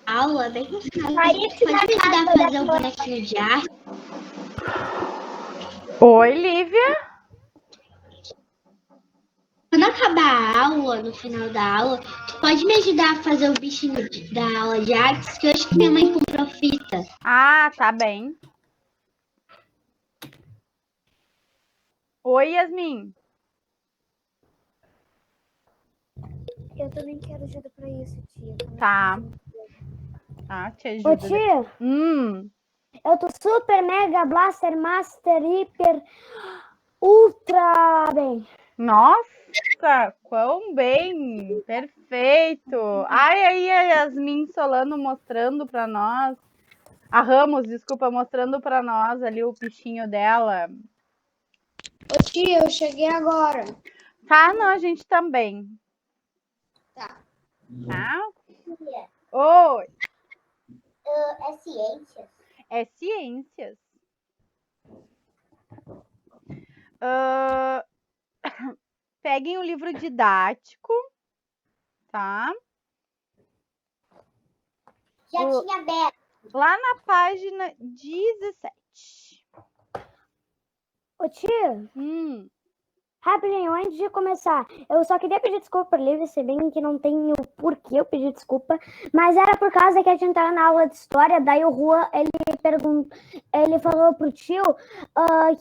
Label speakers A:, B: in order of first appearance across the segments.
A: aula, bem no final,
B: Aí,
A: pode me ajudar a fazer o bonequinho de arte?
C: Oi, Lívia.
A: Quando acabar a aula, no final da aula, tu pode me ajudar a fazer o bichinho da aula de artes, que eu acho que minha mãe comprou fita.
C: Ah, tá bem. Oi, Yasmin.
B: Eu também quero ajuda pra isso, tia.
C: Tá. Ah, te
B: Ô,
C: ajuda.
B: tia, eu tô super, mega, blaster, master, hiper, ultra bem.
C: Nossa, quão bem! Perfeito! Ai, aí a Yasmin Solano mostrando pra nós. A Ramos, desculpa, mostrando pra nós ali o bichinho dela.
D: Ô tia, eu cheguei agora.
C: Tá, não, a gente também.
D: Tá.
C: Tá? Oi,
B: É ciências.
C: é ciências. Peguem o livro didático, tá?
B: Já tinha aberto.
C: Lá na página 17.
B: Ô, tia, rapidinho, antes de começar, eu só queria pedir desculpa por Lívia, se bem que não tem o porquê eu pedir desculpa, mas era por causa que a gente tava na aula de história, daí o Juan, ele falou pro tio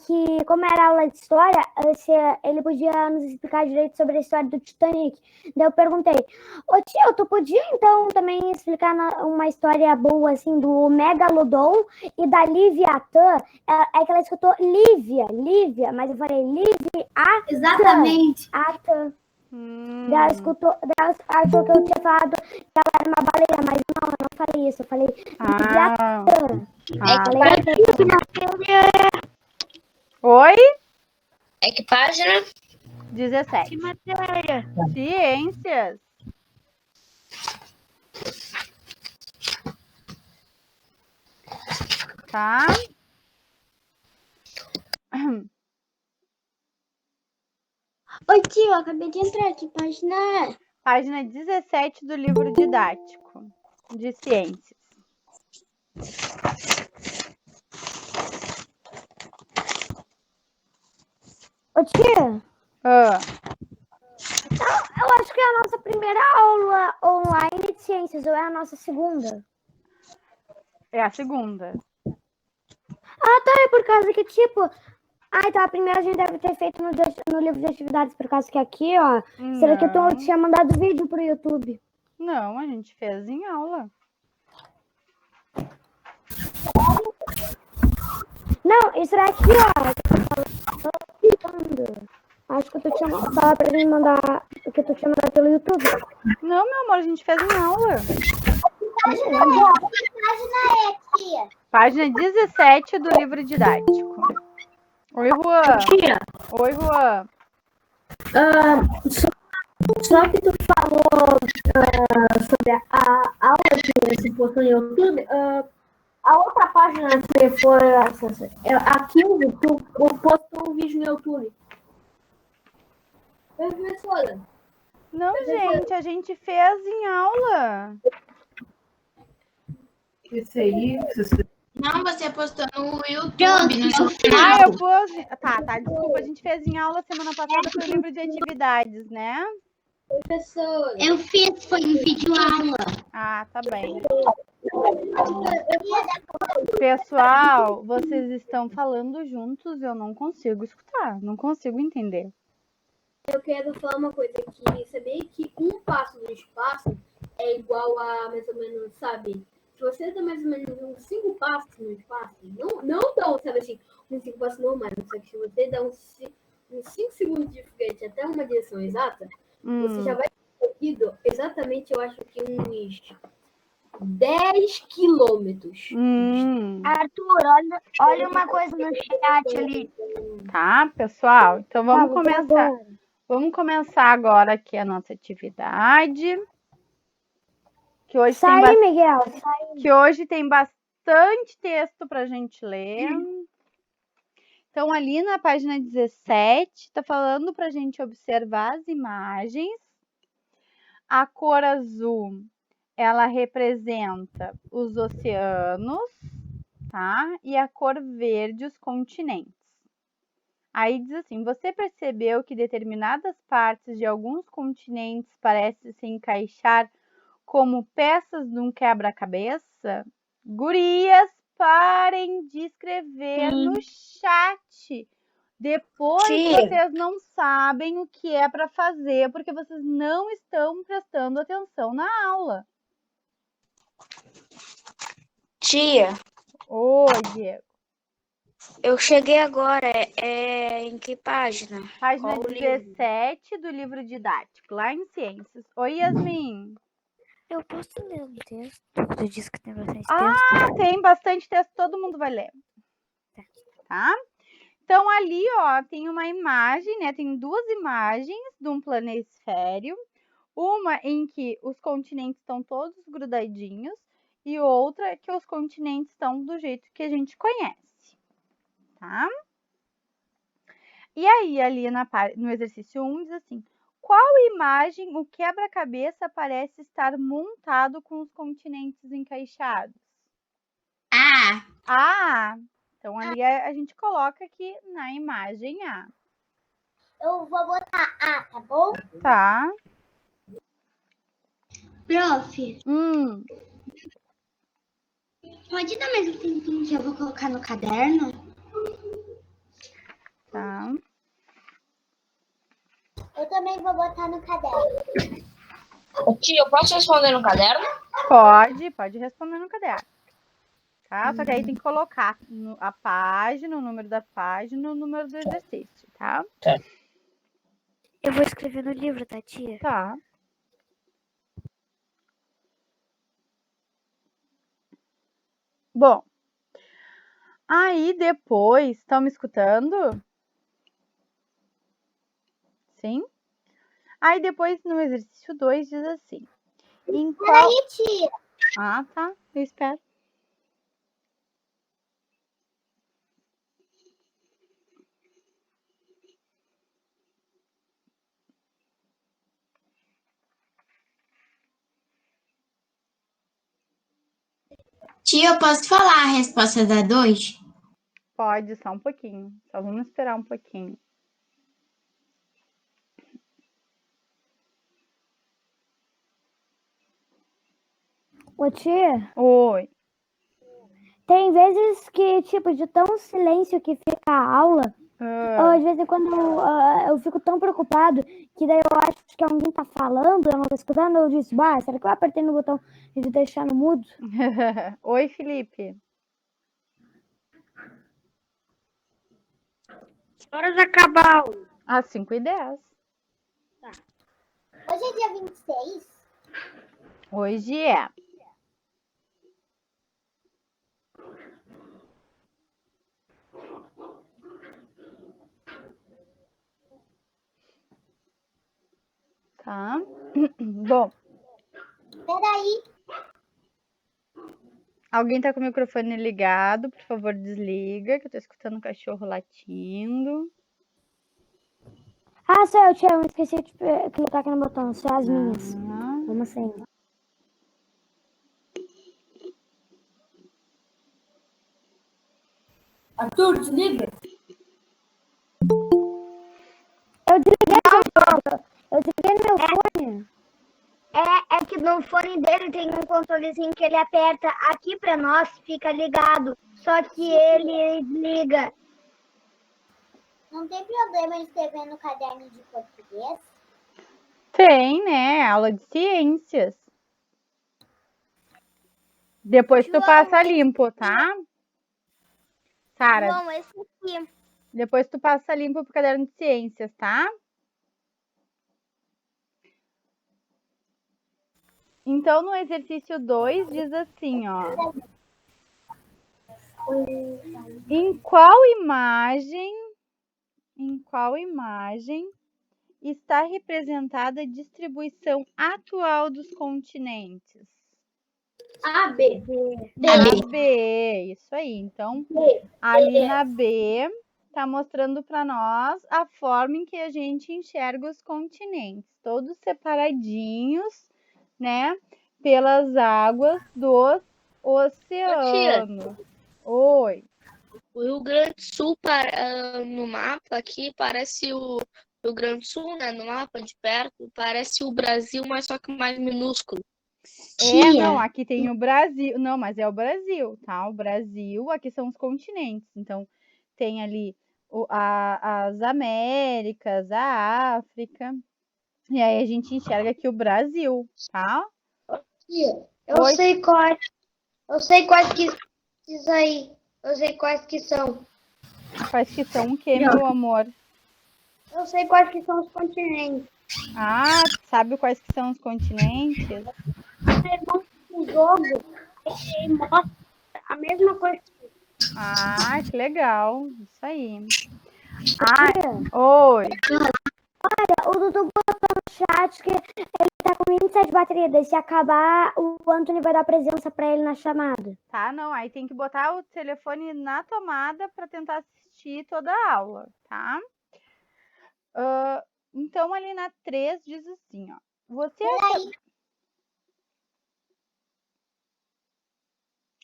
B: que, como era aula de história, se ele podia nos explicar direito sobre a história do Titanic. Daí eu perguntei, ô tio, tu podia então também explicar uma história boa, assim, do Megalodon e da Liviatã? É que ela escutou Lívia, mas eu falei Liviatã.
A: Exatamente.
B: Ela escutou, ela achou que eu tinha falado que ela era uma baleia, mas não, eu não falei isso, eu falei Liviatã.
C: Oi?
D: É que página?
C: 17.
B: Que matéria?
C: Ciências. Tá?
A: Ô tio, eu acabei de entrar aqui, página.
C: Página 17 do livro didático de ciências.
B: Ô tia, eu acho que é a nossa primeira aula online de ciências, ou é a nossa segunda?
C: É a segunda.
B: Ah, tá, é por causa que, tipo... Ah, tá, a primeira a gente deve ter feito no livro de atividades, por causa que aqui, ó... Será que eu tinha mandado vídeo pro YouTube?
C: Não, a gente fez em aula.
B: Não, isso era aqui, ó. Acho que tu tinha falado pra mim mandar... que tu tinha mandado pelo YouTube.
C: Não, meu amor, a gente fez em aula. Página 17 do livro didático. Oi, Juan.
E: Tia,
C: Oi, Juan.
E: só que tu falou sobre a aula que se postou no YouTube, a outra página que foi aqui tu postou um vídeo no YouTube. Professora.
C: Não, gente, a gente fez em aula.
E: Isso aí,
D: Não, você postou no YouTube, no seu
C: Ah,
D: canal.
C: eu pus. Tá, desculpa, a gente fez em aula semana passada pro livro de atividades, né?
E: professora.
A: Eu fiz, foi um vídeo aula.
C: Ah, tá bem. Pessoal, vocês estão falando juntos, eu não consigo escutar, não consigo entender.
E: Eu quero falar uma coisa aqui. Sabia que um passo no espaço é igual a mais ou menos, sabe? Se você dá mais ou menos uns 5 passos no espaço, não tão, sabe assim, uns 5 passos normais, só que se você dá uns 5 segundos de frente até uma direção exata, você já vai ter corrido exatamente, eu acho que uns 10 quilômetros.
B: Arthur, olha uma coisa no chat ali.
C: Tá, pessoal? Então vamos começar. Vamos começar agora aqui a nossa atividade. Que hoje
B: Miguel.
C: Que hoje tem bastante texto para a gente ler. Então, ali na página 17, está falando para a gente observar as imagens. A cor azul ela representa os oceanos, tá? E a cor verde, os continentes. Aí diz assim, você percebeu que determinadas partes de alguns continentes parecem se encaixar como peças de um quebra-cabeça? Gurias, parem de escrever no chat. Depois
F: Tia.
C: vocês não sabem o que é para fazer, porque vocês não estão prestando atenção na aula.
F: Tia,
C: Oi, Diego.
F: eu cheguei agora. Em que página?
C: Página
F: Qual o livro?
C: 17 do livro didático, lá em Ciências. Oi, Yasmin.
B: Eu posso ler o texto? Tu disse que tem bastante
C: Ah, tem bastante texto, todo mundo vai ler. Tá? Então, ali, ó, tem uma imagem, né? Tem duas imagens de um planisfério. Uma em que os continentes estão todos grudadinhos e outra que os continentes estão do jeito que a gente conhece, tá? E aí, ali no exercício 1, diz assim, qual imagem o quebra-cabeça parece estar montado com os continentes encaixados?
D: Ah,
C: Então, ali a gente coloca aqui na imagem A.
B: Eu vou botar A, tá bom?
C: Tá?
A: Prof, pode dar mais um tempinho que eu vou colocar no caderno?
C: Tá.
B: Eu também vou botar no caderno.
F: Tia, eu posso responder no caderno?
C: Pode responder no caderno. Tá? Só que aí tem que colocar a página, o número da página, o número do exercício, tá?
B: Eu vou escrever no livro, tá, tia?
C: Tá. Bom, aí depois, estão me escutando? Sim? Aí depois no exercício 2 diz assim. Em qual...
B: Peraí, tia.
C: Ah, tá. Eu espero.
D: tia, eu posso falar a resposta da 2?
C: Pode, só um pouquinho. Só vamos esperar um pouquinho.
B: Ô, tia,
C: Oi.
B: tem vezes que, tipo, de tão silêncio que fica a aula, de vez em quando eu fico tão preocupado que daí eu acho que alguém tá falando, eu não tô escutando, eu disse, será que eu apertei no botão de deixar no mudo?
C: Oi, Felipe.
F: Que horas acaba a aula?
C: Às 5h10.
B: Hoje é dia 26?
C: Hoje é. Tá? Bom.
B: Peraí.
C: Alguém tá com o microfone ligado, por favor, desliga, que eu tô escutando um cachorro latindo.
B: Ah, sou eu, tia, eu esqueci de clicar aqui no botão, são as minhas. Vamos assim.
E: Arthur, desliga.
B: Eu desliguei no meu fone. É que no fone dele tem um controlezinho que ele aperta aqui pra nós, fica ligado. Só que ele desliga. Não tem problema em escrever no caderno de português?
C: Tem, né? Aula de ciências. Depois tu passa limpo, tá? Sara,
B: João, esse aqui.
C: depois tu passa limpo pro caderno de ciências, tá? Então, no exercício 2, diz assim, ó. Em qual imagem está representada a distribuição atual dos continentes?
E: A, B.
C: A, B, isso aí. Então, ali na B, tá mostrando para nós a forma em que a gente enxerga os continentes, todos separadinhos, né? pelas águas dos oceanos. Oi.
F: O Rio Grande do Sul, no mapa aqui, parece o Rio Grande do Sul, né? No mapa de perto, parece o Brasil, mas só que mais minúsculo.
C: Não, aqui tem o Brasil. Não, mas é o Brasil, tá? O Brasil, aqui são os continentes. Então, tem ali as Américas, a África. E aí a gente enxerga aqui o Brasil, tá?
B: Eu sei quais. Eu sei quais que isso aí. Eu sei quais que são.
C: Quais que são o quê, meu amor?
B: Eu sei quais que são os continentes.
C: Ah, sabe quais que são os continentes?
B: O jogo ele mostra a mesma coisa.
C: Ah, que legal. Isso aí. Oi.
B: O Dudu botou no chat que ele tá com 27 baterias. Se acabar, o Anthony vai dar presença pra ele na chamada.
C: Tá, não. Aí tem que botar o telefone na tomada para tentar assistir toda a aula, tá? Então, ali na 3 diz assim, ó. Você acha...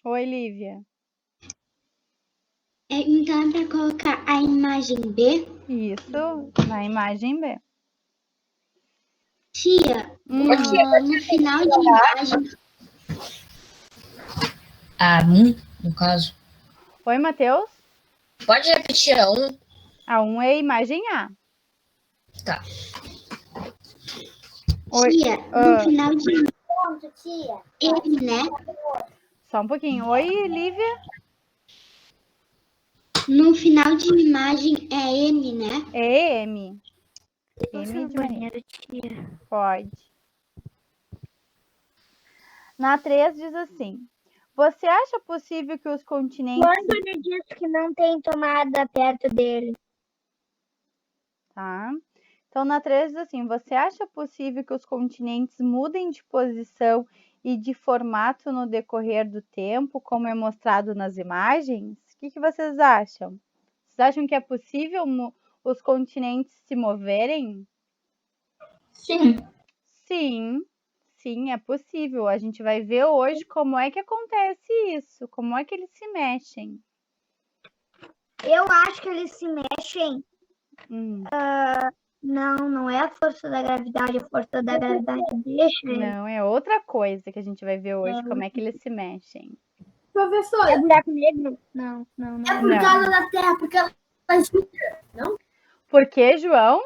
C: Oi, Lívia.
A: Então é para colocar a imagem B?
C: Isso, na imagem B.
A: Tia, no final de imagem...
G: A 1, no caso.
C: Oi, Matheus?
G: Pode repetir a 1?
C: A 1 é a imagem A.
G: Tá.
C: Oi.
A: Tia, no final de
B: Pronto, tia.
A: M, né?
C: Só um pouquinho. Oi, Lívia?
A: No final de imagem é M, né?
C: É M. M de banheiro,
B: tia.
C: pode. Na 3 diz assim. Você acha possível que os continentes...
B: Quando ele diz que não tem tomada perto dele.
C: Tá? Então, na 3 diz assim. Você acha possível que os continentes mudem de posição e de formato no decorrer do tempo, como é mostrado nas imagens? O que vocês acham? Vocês acham que é possível os continentes se moverem?
D: Sim.
C: Sim, é possível. A gente vai ver hoje como é que acontece isso, como é que eles se mexem.
B: Eu acho que eles se mexem. Não é a força da gravidade. A força da gravidade deixa ele.
C: Não, é outra coisa que a gente vai ver hoje, como é que eles se mexem.
E: Professor,
B: É buraco negro? Não.
E: é por causa da Terra, porque ela gira, não?
C: Por que, João?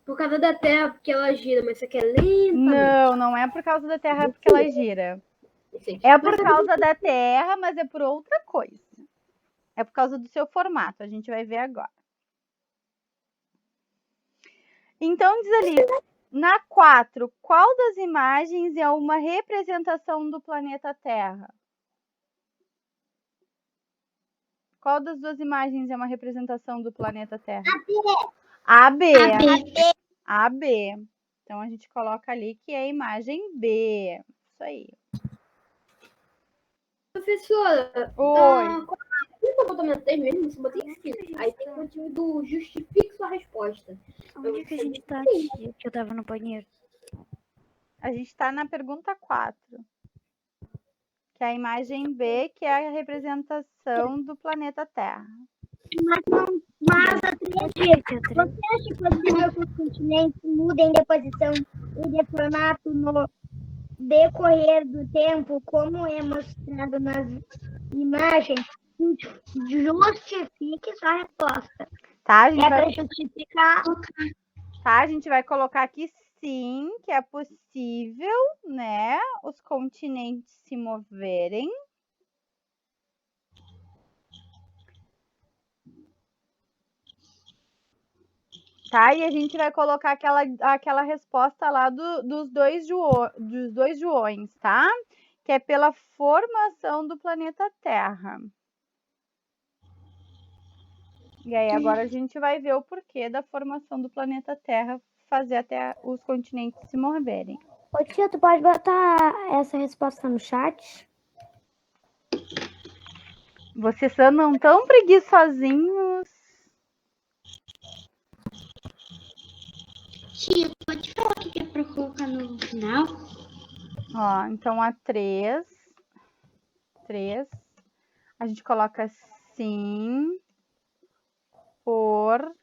E: Por causa da Terra, porque ela gira, mas isso aqui é lenta.
C: Não é por causa da Terra porque ela gira. É por causa da Terra, mas é por outra coisa. É por causa do seu formato, a gente vai ver agora. Então, diz ali, na 4, qual das imagens é uma representação do planeta Terra? Qual das duas imagens é uma representação do planeta Terra? A B. A B. Então, a gente coloca ali que é a imagem B. Isso aí.
E: Professora,
C: Oi.
E: quando eu botar minha 3 mesmo, você botei escrito. Aí tem o motivo do justifique sua resposta.
B: Onde que a gente tá, tia? Que eu tava no banheiro.
C: A gente está na pergunta 4. Que é a imagem B, que é a representação do planeta Terra.
B: Mas você acha possível que os continentes mudem de posição e de formato no decorrer do tempo, como é mostrado nas imagens? Justifique sua resposta.
C: Tá, a gente
B: Para justificar.
C: Tá, a gente vai colocar aqui sim, que é possível, né, os continentes se moverem. Tá, e a gente vai colocar aquela resposta lá dos dois Joões, tá? Que é pela formação do planeta Terra. E aí agora a gente vai ver o porquê da formação do planeta Terra fazer até os continentes se moverem.
B: Ô tia, tu pode botar essa resposta no chat?
C: Vocês andam tão preguiçosinhos.
A: Tia, pode falar o que é para colocar no final?
C: Ó, então a 3, a gente coloca sim por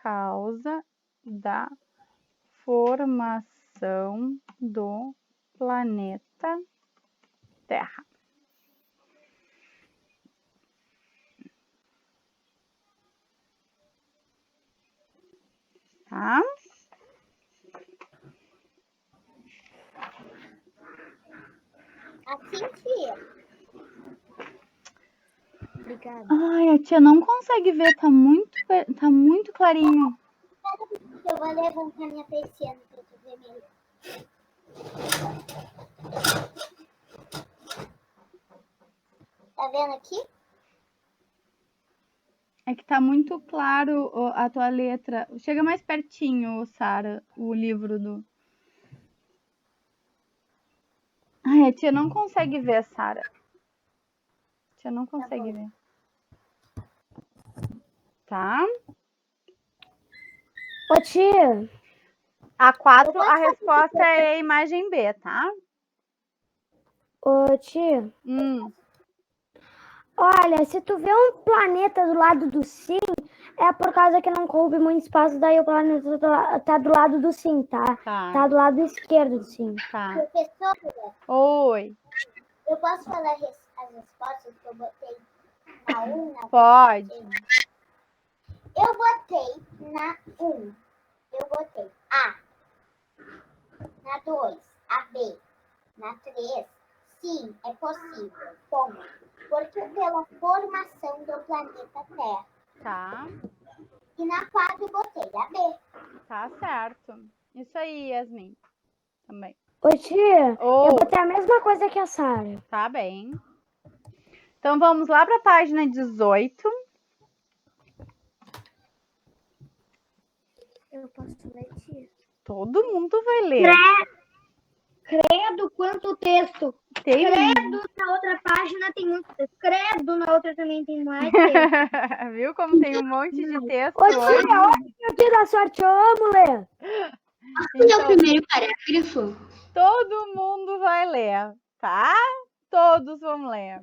C: causa da formação do planeta Terra. Tá?
B: Assim, tia. Obrigada.
C: Ai, a tia não consegue ver, tá muito clarinho.
B: Eu vou levantar minha persiana pra tu ver melhor. Tá vendo aqui?
C: É que tá muito claro a tua letra. Chega mais pertinho, Sara, o livro do... Ai, a tia não consegue ver, Sara. A tia não consegue ver. Tá?
B: Ô, tia.
C: A 4, a resposta é a imagem B, tá?
B: Ô, tia. Olha, se tu vê um planeta do lado do sim, é por causa que não coube muito espaço, daí o planeta tá do lado do sim, tá? Tá do lado esquerdo do sim.
C: Tá.
B: Professora,
C: Oi.
B: eu posso falar as respostas que eu botei na 1?
C: Pode.
B: Eu botei na 1. Eu botei A. Na 2, a B. Na 3, sim, é possível. Ponto. Porque pela formação do planeta Terra.
C: Tá.
B: E na 4 eu botei a B.
C: Tá certo. Isso aí, Yasmin. Também.
B: Ô, tia, eu botei a mesma coisa que a Sara.
C: Tá bem. Então, vamos lá para a página 18.
B: Eu posso ler, tia?
C: Todo mundo vai ler.
B: Credo, quanto texto.
C: Tem
B: Credo, na outra página tem muito texto. Credo, na outra também tem mais texto.
C: Viu como tem um monte de texto
B: Ô,
C: hoje?
B: tia, olha que da sorte, eu amo ler.
A: É o primeiro parágrafo.
C: Todo mundo vai ler, tá? Todos vão ler,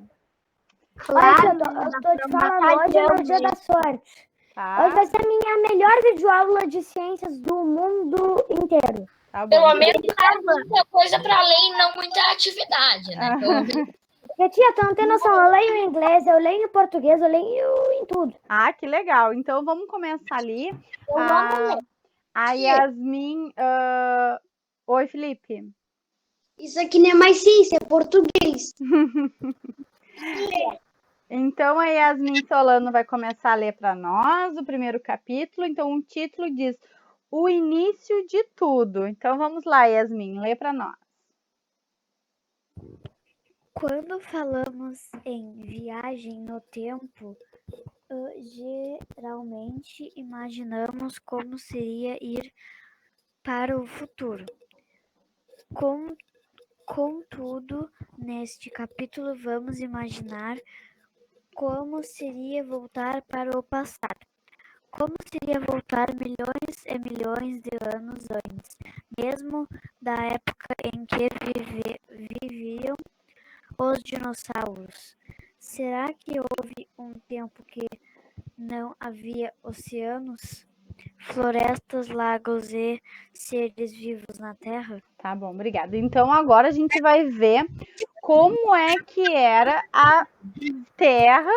B: Claro, eu tô te falando, hoje é meu dia da sorte.
C: tá?
B: Hoje vai ser a minha melhor videoaula de ciências do mundo inteiro.
C: Tá bom.
G: Pelo menos há muita coisa para ler e não muita atividade, né? Pelo menos.
B: Porque, tia, tu não tem noção, eu leio em inglês, eu leio em português, eu leio em tudo.
C: Ah, que legal. Então, vamos começar ali.
B: Eu amo ler.
C: A Yasmin... Oi, Felipe.
A: Isso aqui não é mais ciência, é português.
C: Então, a Yasmin Solano vai começar a ler para nós o primeiro capítulo. Então, o título diz O Início de Tudo. Então, vamos lá, Yasmin, lê para nós.
H: Quando falamos em viagem no tempo, geralmente imaginamos como seria ir para o futuro. Contudo, neste capítulo vamos imaginar como seria voltar para o passado. Como seria voltar milhões e milhões de anos antes, mesmo da época em que viviam os dinossauros? Será que houve um tempo que não havia oceanos, florestas, lagos e seres vivos na Terra?
C: Tá bom, obrigada. Então, agora a gente vai ver como é que era a Terra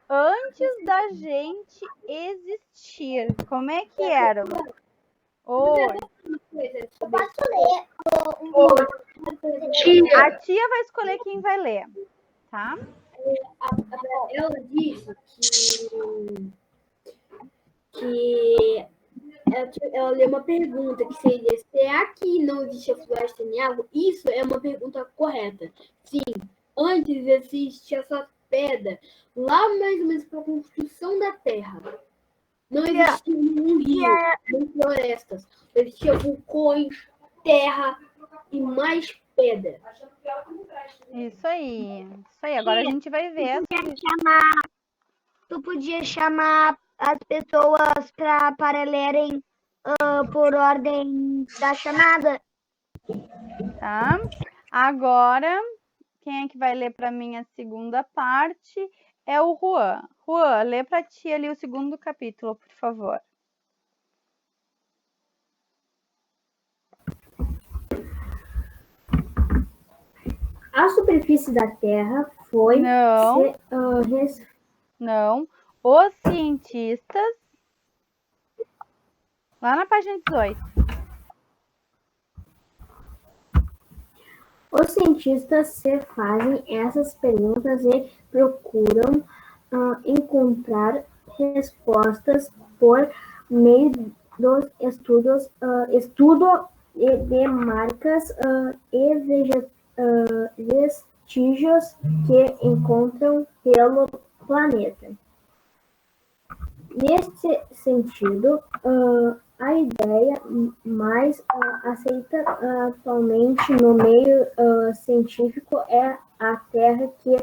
C: antes da gente existir. Como é que era? Oi.
B: Eu posso ler
C: A tia vai escolher quem vai ler, tá?
E: Ela disse que ela leu uma pergunta que seria: será que não existe a floresta nem água? Isso é uma pergunta correta. Sim, antes existia essa pedra lá mais ou menos para a construção da Terra. Não existia nenhum rio, nem florestas. Existia vulcões, terra e mais pedra.
C: Isso aí. Agora a gente vai ver.
B: Tu podia chamar as pessoas para lerem por ordem da chamada.
C: Tá? Agora, quem é que vai ler para mim a segunda parte? É o Juan. Juan, lê para ti ali o segundo capítulo, por favor.
E: A superfície da Terra foi...
C: Não. Os cientistas... Lá na página 18.
E: Os cientistas se fazem essas perguntas e procuram encontrar respostas por meio dos estudo de marcas e vestígios que encontram pelo planeta. Neste sentido, a ideia mais aceita atualmente no meio científico é a Terra que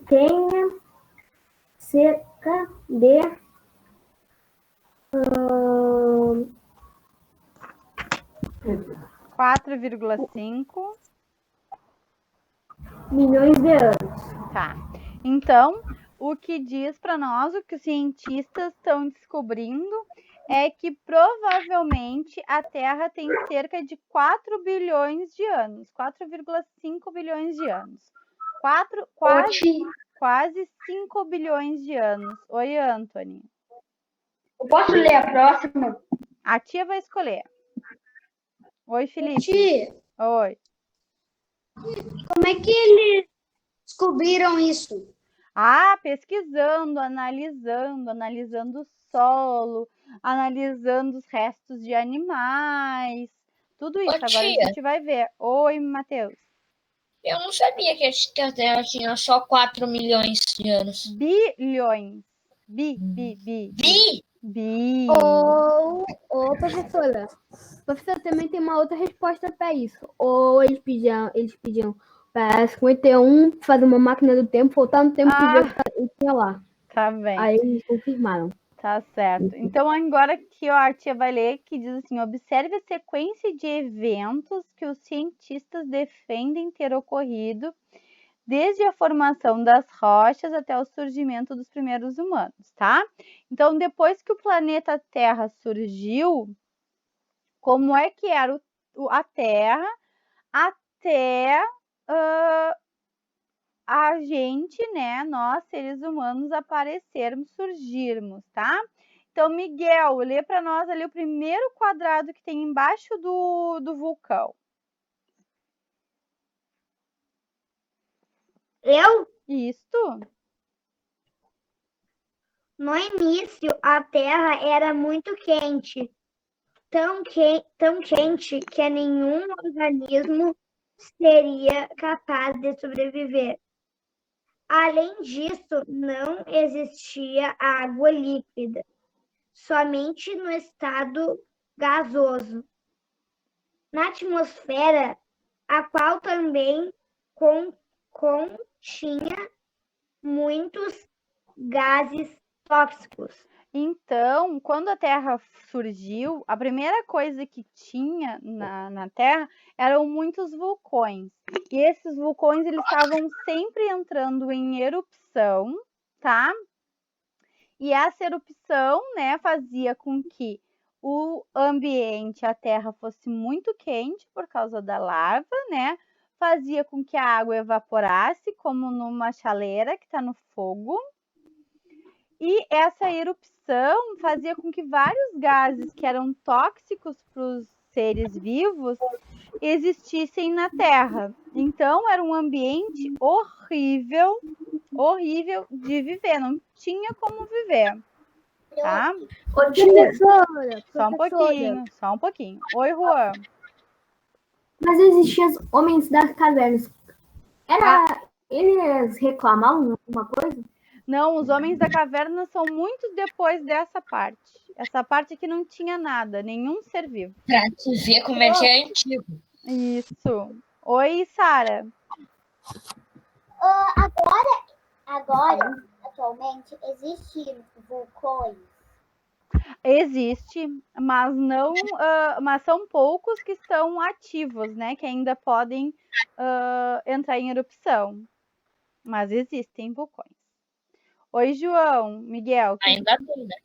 E: tenha cerca de
C: 4,5
E: milhões de anos.
C: Tá. Então, o que diz para nós, o que os cientistas estão descobrindo é que provavelmente a Terra tem cerca de 4 bilhões de anos, 4,5 bilhões de anos. Quase 5 bilhões de anos. Oi, Anthony.
I: Eu posso ler a próxima?
C: A tia vai escolher. Oi, Felipe.
I: Tia.
C: Oi.
I: Como é que eles descobriram isso?
C: Pesquisando, analisando o solo, analisando os restos de animais, tudo isso. Agora a gente vai ver. Oi, Matheus.
G: Eu não sabia que a Terra tinha só 4 milhões de anos.
C: Bilhões. Bi.
E: Ô, professora, também tem uma outra resposta para isso. Ou eles pediam para 51 fazer uma máquina do tempo, voltar no tempo e ver o que tinha lá.
C: Tá bem.
E: Aí eles confirmaram.
C: Tá certo. Então, agora que a tia vai ler, que diz assim: observe a sequência de eventos que os cientistas defendem ter ocorrido desde a formação das rochas até o surgimento dos primeiros humanos, tá? Então, depois que o planeta Terra surgiu, como é que era a Terra até a gente, né, nós seres humanos aparecermos, surgirmos, tá? Então, Miguel, lê para nós ali o primeiro quadrado que tem embaixo do vulcão.
J: Eu?
C: Isto.
J: No início, a Terra era muito quente. Tão quente que nenhum organismo seria capaz de sobreviver. Além disso, não existia água líquida, somente no estado gasoso. Na atmosfera, a qual também continha muitos gases tóxicos.
C: Então, quando a Terra surgiu, a primeira coisa que tinha na Terra eram muitos vulcões. E esses vulcões, eles estavam sempre entrando em erupção, tá? E essa erupção, né, fazia com que o ambiente, a Terra, fosse muito quente por causa da lava, né? Fazia com que a água evaporasse, como numa chaleira que está no fogo. E essa erupção fazia com que vários gases que eram tóxicos para os seres vivos existissem na Terra. Então, era um ambiente horrível de viver. Não tinha como viver, tá?
E: Professora,
C: Só um pouquinho. Oi, Juan.
E: Mas existiam os homens das cavernas. Eles reclamavam alguma coisa?
C: Não, os homens da caverna são muito depois dessa parte. Essa parte aqui não tinha nada, nenhum ser vivo.
G: Pra te ver como é que é antigo.
C: Isso. Oi, Sara.
J: Agora, atualmente, existem vulcões.
C: Existe, mas não, mas são poucos que estão ativos, né? Que ainda podem entrar em erupção. Mas existem vulcões. Oi, João Miguel.
G: Ainda bem, né?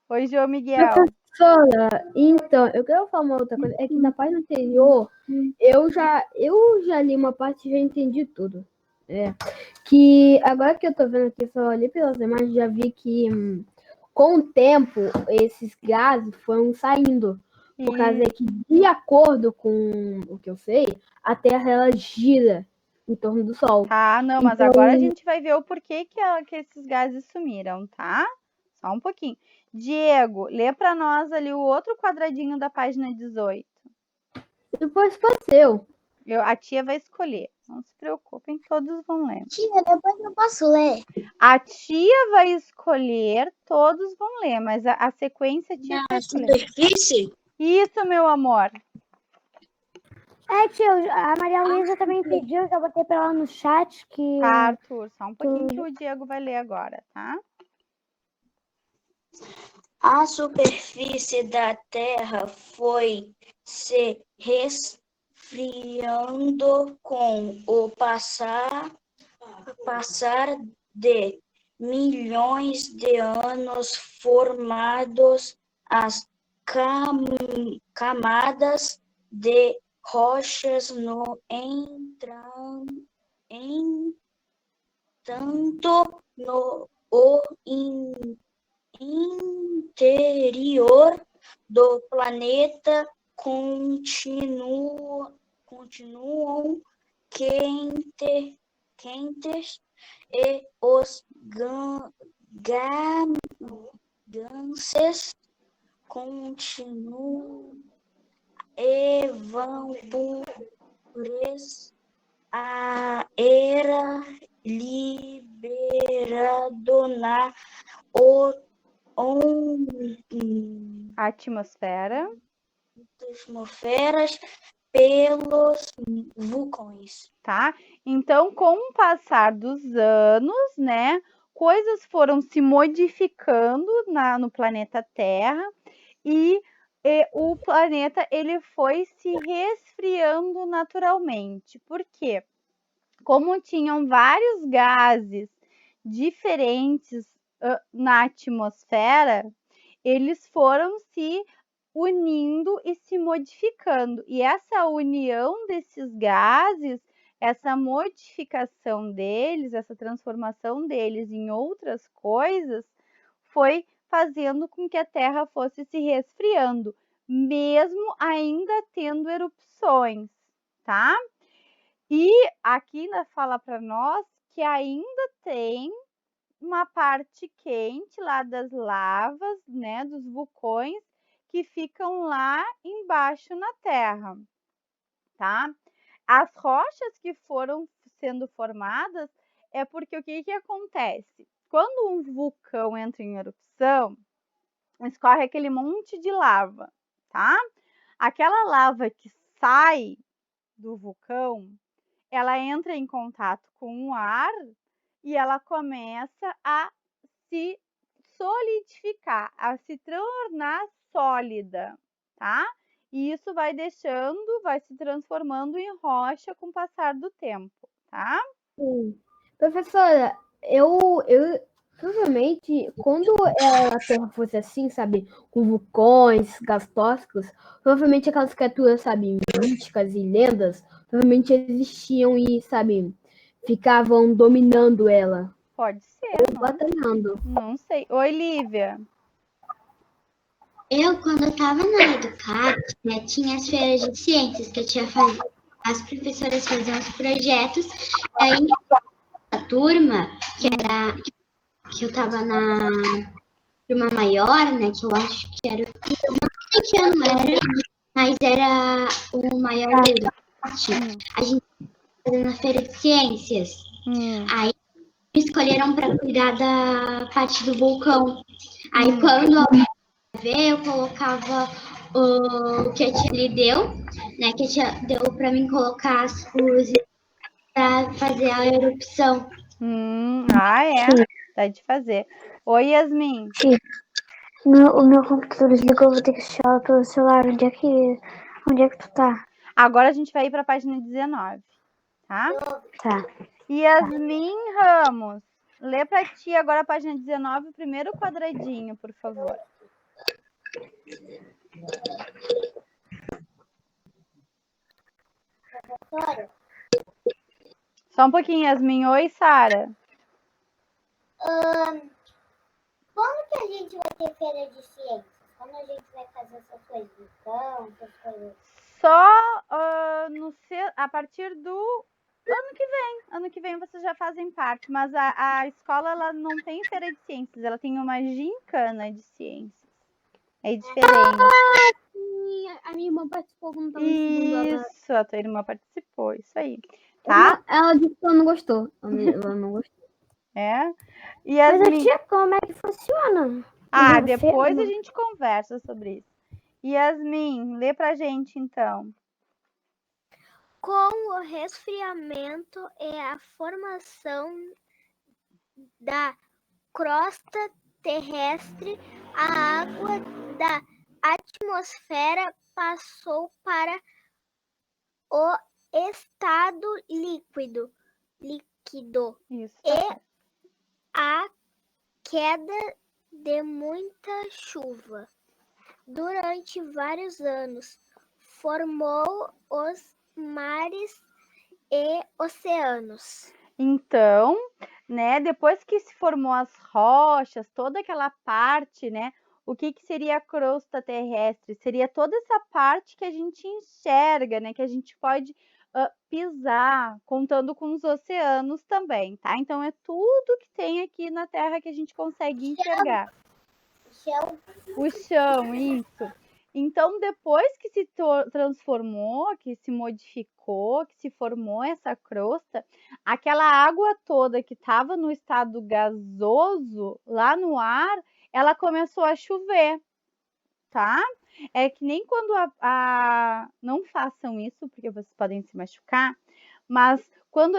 C: Oi, João Miguel.
E: Professora, então, eu quero falar uma outra coisa. É que na página anterior, eu já li uma parte e já entendi tudo. Que agora que eu tô vendo aqui, só olhei pelas imagens, já vi que com o tempo, esses gases foram saindo. Por causa que, de acordo com o que eu sei, a Terra ela gira em torno do Sol.
C: Tá, não, mas
E: Então-
C: agora a gente vai ver o porquê que esses gases sumiram, tá? Só um pouquinho. Diego, lê para nós ali o outro quadradinho da página 18.
E: Depois pode ser eu.
C: A tia vai escolher. Não se preocupem, todos vão ler.
I: Tia, depois eu posso ler.
C: A tia vai escolher, todos vão ler, mas a sequência a tia vai escolher.
I: Superfície?
C: Isso, meu amor.
B: Tio, a Maria Luísa também pediu, que eu botei pra ela no chat, que...
C: Tá, Arthur, só um pouquinho que o Diego vai ler agora, tá?
I: A superfície da Terra foi se resfriando com o passar de milhões de anos, formados as camadas de rochas no entanto, no interior do planeta continuam quentes e os gases continuam evaporados. Era liberado na atmosferas pelos vulcões.
C: Tá? Então, com o passar dos anos, né, coisas foram se modificando no planeta Terra e o planeta ele foi se resfriando naturalmente. Por quê? Como tinham vários gases diferentes na atmosfera, eles foram se unindo e se modificando. E essa união desses gases, essa modificação deles, essa transformação deles em outras coisas, foi fazendo com que a Terra fosse se resfriando, mesmo ainda tendo erupções, tá? E aqui ainda fala para nós que ainda tem uma parte quente lá das lavas, né, dos vulcões, que ficam lá embaixo na Terra, tá? As rochas que foram sendo formadas é porque o que acontece? Quando um vulcão entra em erupção, escorre aquele monte de lava, tá? Aquela lava que sai do vulcão, ela entra em contato com o ar e ela começa a se solidificar, a se tornar sólida, tá? E isso vai se transformando em rocha com o passar do tempo, tá?
E: Sim. Professora, eu provavelmente, quando a Terra fosse assim, sabe, com vulcões, gás tóxicos, provavelmente aquelas criaturas, sabe, místicas e lendas, provavelmente existiam e, sabe, ficavam dominando ela.
C: Pode ser,
E: Ou batalhando.
C: Não sei. Oi, Lívia.
A: Eu, quando eu tava na Educat, né, tinha as feiras de ciências que eu tinha fazer. As professoras faziam os projetos, aí a turma, que eu tava na turma maior, né, que eu acho que era, eu não sei que ano era, mas era o maior da Educat. A gente fazendo a feira de ciências. Aí escolheram para cuidar da parte do vulcão. Aí quando alguém ver, eu colocava o que a tia lhe deu, né? Que a tia deu para mim colocar as luzes para fazer a erupção.
C: É? Dá de fazer. Oi, Yasmin.
B: O meu computador desligou, vou ter que assistir pelo celular. Onde é que tu tá?
C: Agora a gente vai ir para a página 19, tá?
B: Tá.
C: Yasmin Ramos, lê para ti agora a página 19, o primeiro quadradinho, por favor. Só um pouquinho, Yasmin. Oi, Sara.
J: Quando que a gente vai ter feira de ciências? Quando a gente vai fazer essas coisas de campo, essas coisas?
C: Só a partir do ano que vem. Ano que vem vocês já fazem parte, mas a escola ela não tem feira de ciências, ela tem uma gincana de ciências. É diferente.
E: A minha irmã participou quando estava em segundo.
C: Isso, a tua irmã participou, isso aí. Tá?
E: Ela disse que ela não gostou. Ela não gostou.
C: É? E
B: Mas
C: Yasmin...
B: tia, como é que funciona?
C: Depois a gente conversa sobre isso. Yasmin, lê pra gente então.
H: Com o resfriamento e a formação da crosta terrestre, a água da atmosfera passou para o estado líquido.
C: Isso.
H: E a queda de muita chuva durante vários anos formou os mares e oceanos.
C: Então, né, depois que se formou as rochas, toda aquela parte, né, o que seria a crosta terrestre? Seria toda essa parte que a gente enxerga, né, que a gente pode pisar, contando com os oceanos também, tá? Então, é tudo que tem aqui na Terra que a gente consegue enxergar. O chão, isso. Então, depois que se transformou, que se modificou, que se formou essa crosta, aquela água toda que estava no estado gasoso, lá no ar, ela começou a chover, tá? É que nem quando não façam isso, porque vocês podem se machucar, mas quando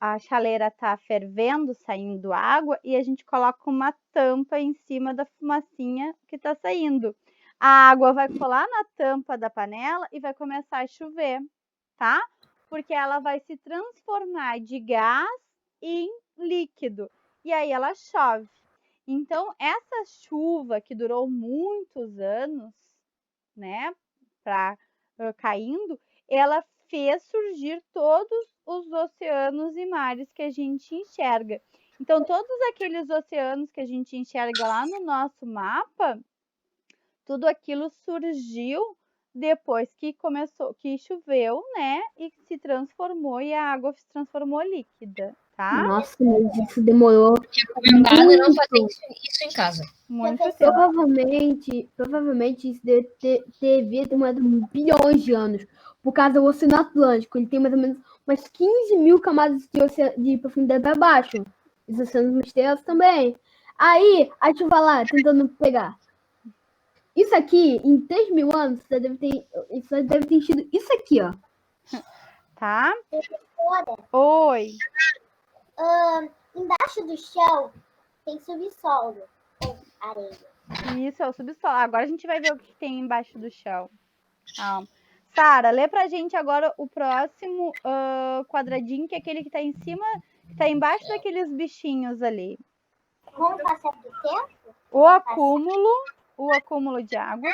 C: a chaleira está fervendo, saindo água, e a gente coloca uma tampa em cima da fumacinha que está saindo. A água vai colar na tampa da panela e vai começar a chover, tá? Porque ela vai se transformar de gás em líquido. E aí ela chove. Então, essa chuva que durou muitos anos, né, caindo, ela fez surgir todos os oceanos e mares que a gente enxerga. Então, todos aqueles oceanos que a gente enxerga lá no nosso mapa, tudo aquilo surgiu depois que choveu, né, e se transformou e a água se transformou líquida, tá?
E: Nossa, mas isso demorou.
G: Recomendado não fazer isso em casa.
C: Muito tempo.
E: Provavelmente isso devia ter demorado bilhões de anos. Por causa do Oceano Atlântico, ele tem mais ou menos umas 15 mil camadas de profundidade para baixo. Os oceanos misteriosos também. Aí, a chuva lá, tentando pegar. Isso aqui, em 3 mil anos, isso deve ter enchido isso aqui, ó.
C: Tá? Oi.
J: Embaixo do chão tem subsolo ou areia.
C: Isso, é o subsolo. Agora a gente vai ver o que tem embaixo do chão. Sara, lê pra gente agora o próximo quadradinho, que é aquele que tá em cima, que tá embaixo daqueles bichinhos ali.
J: Com o passar do tempo?
C: O acúmulo de água.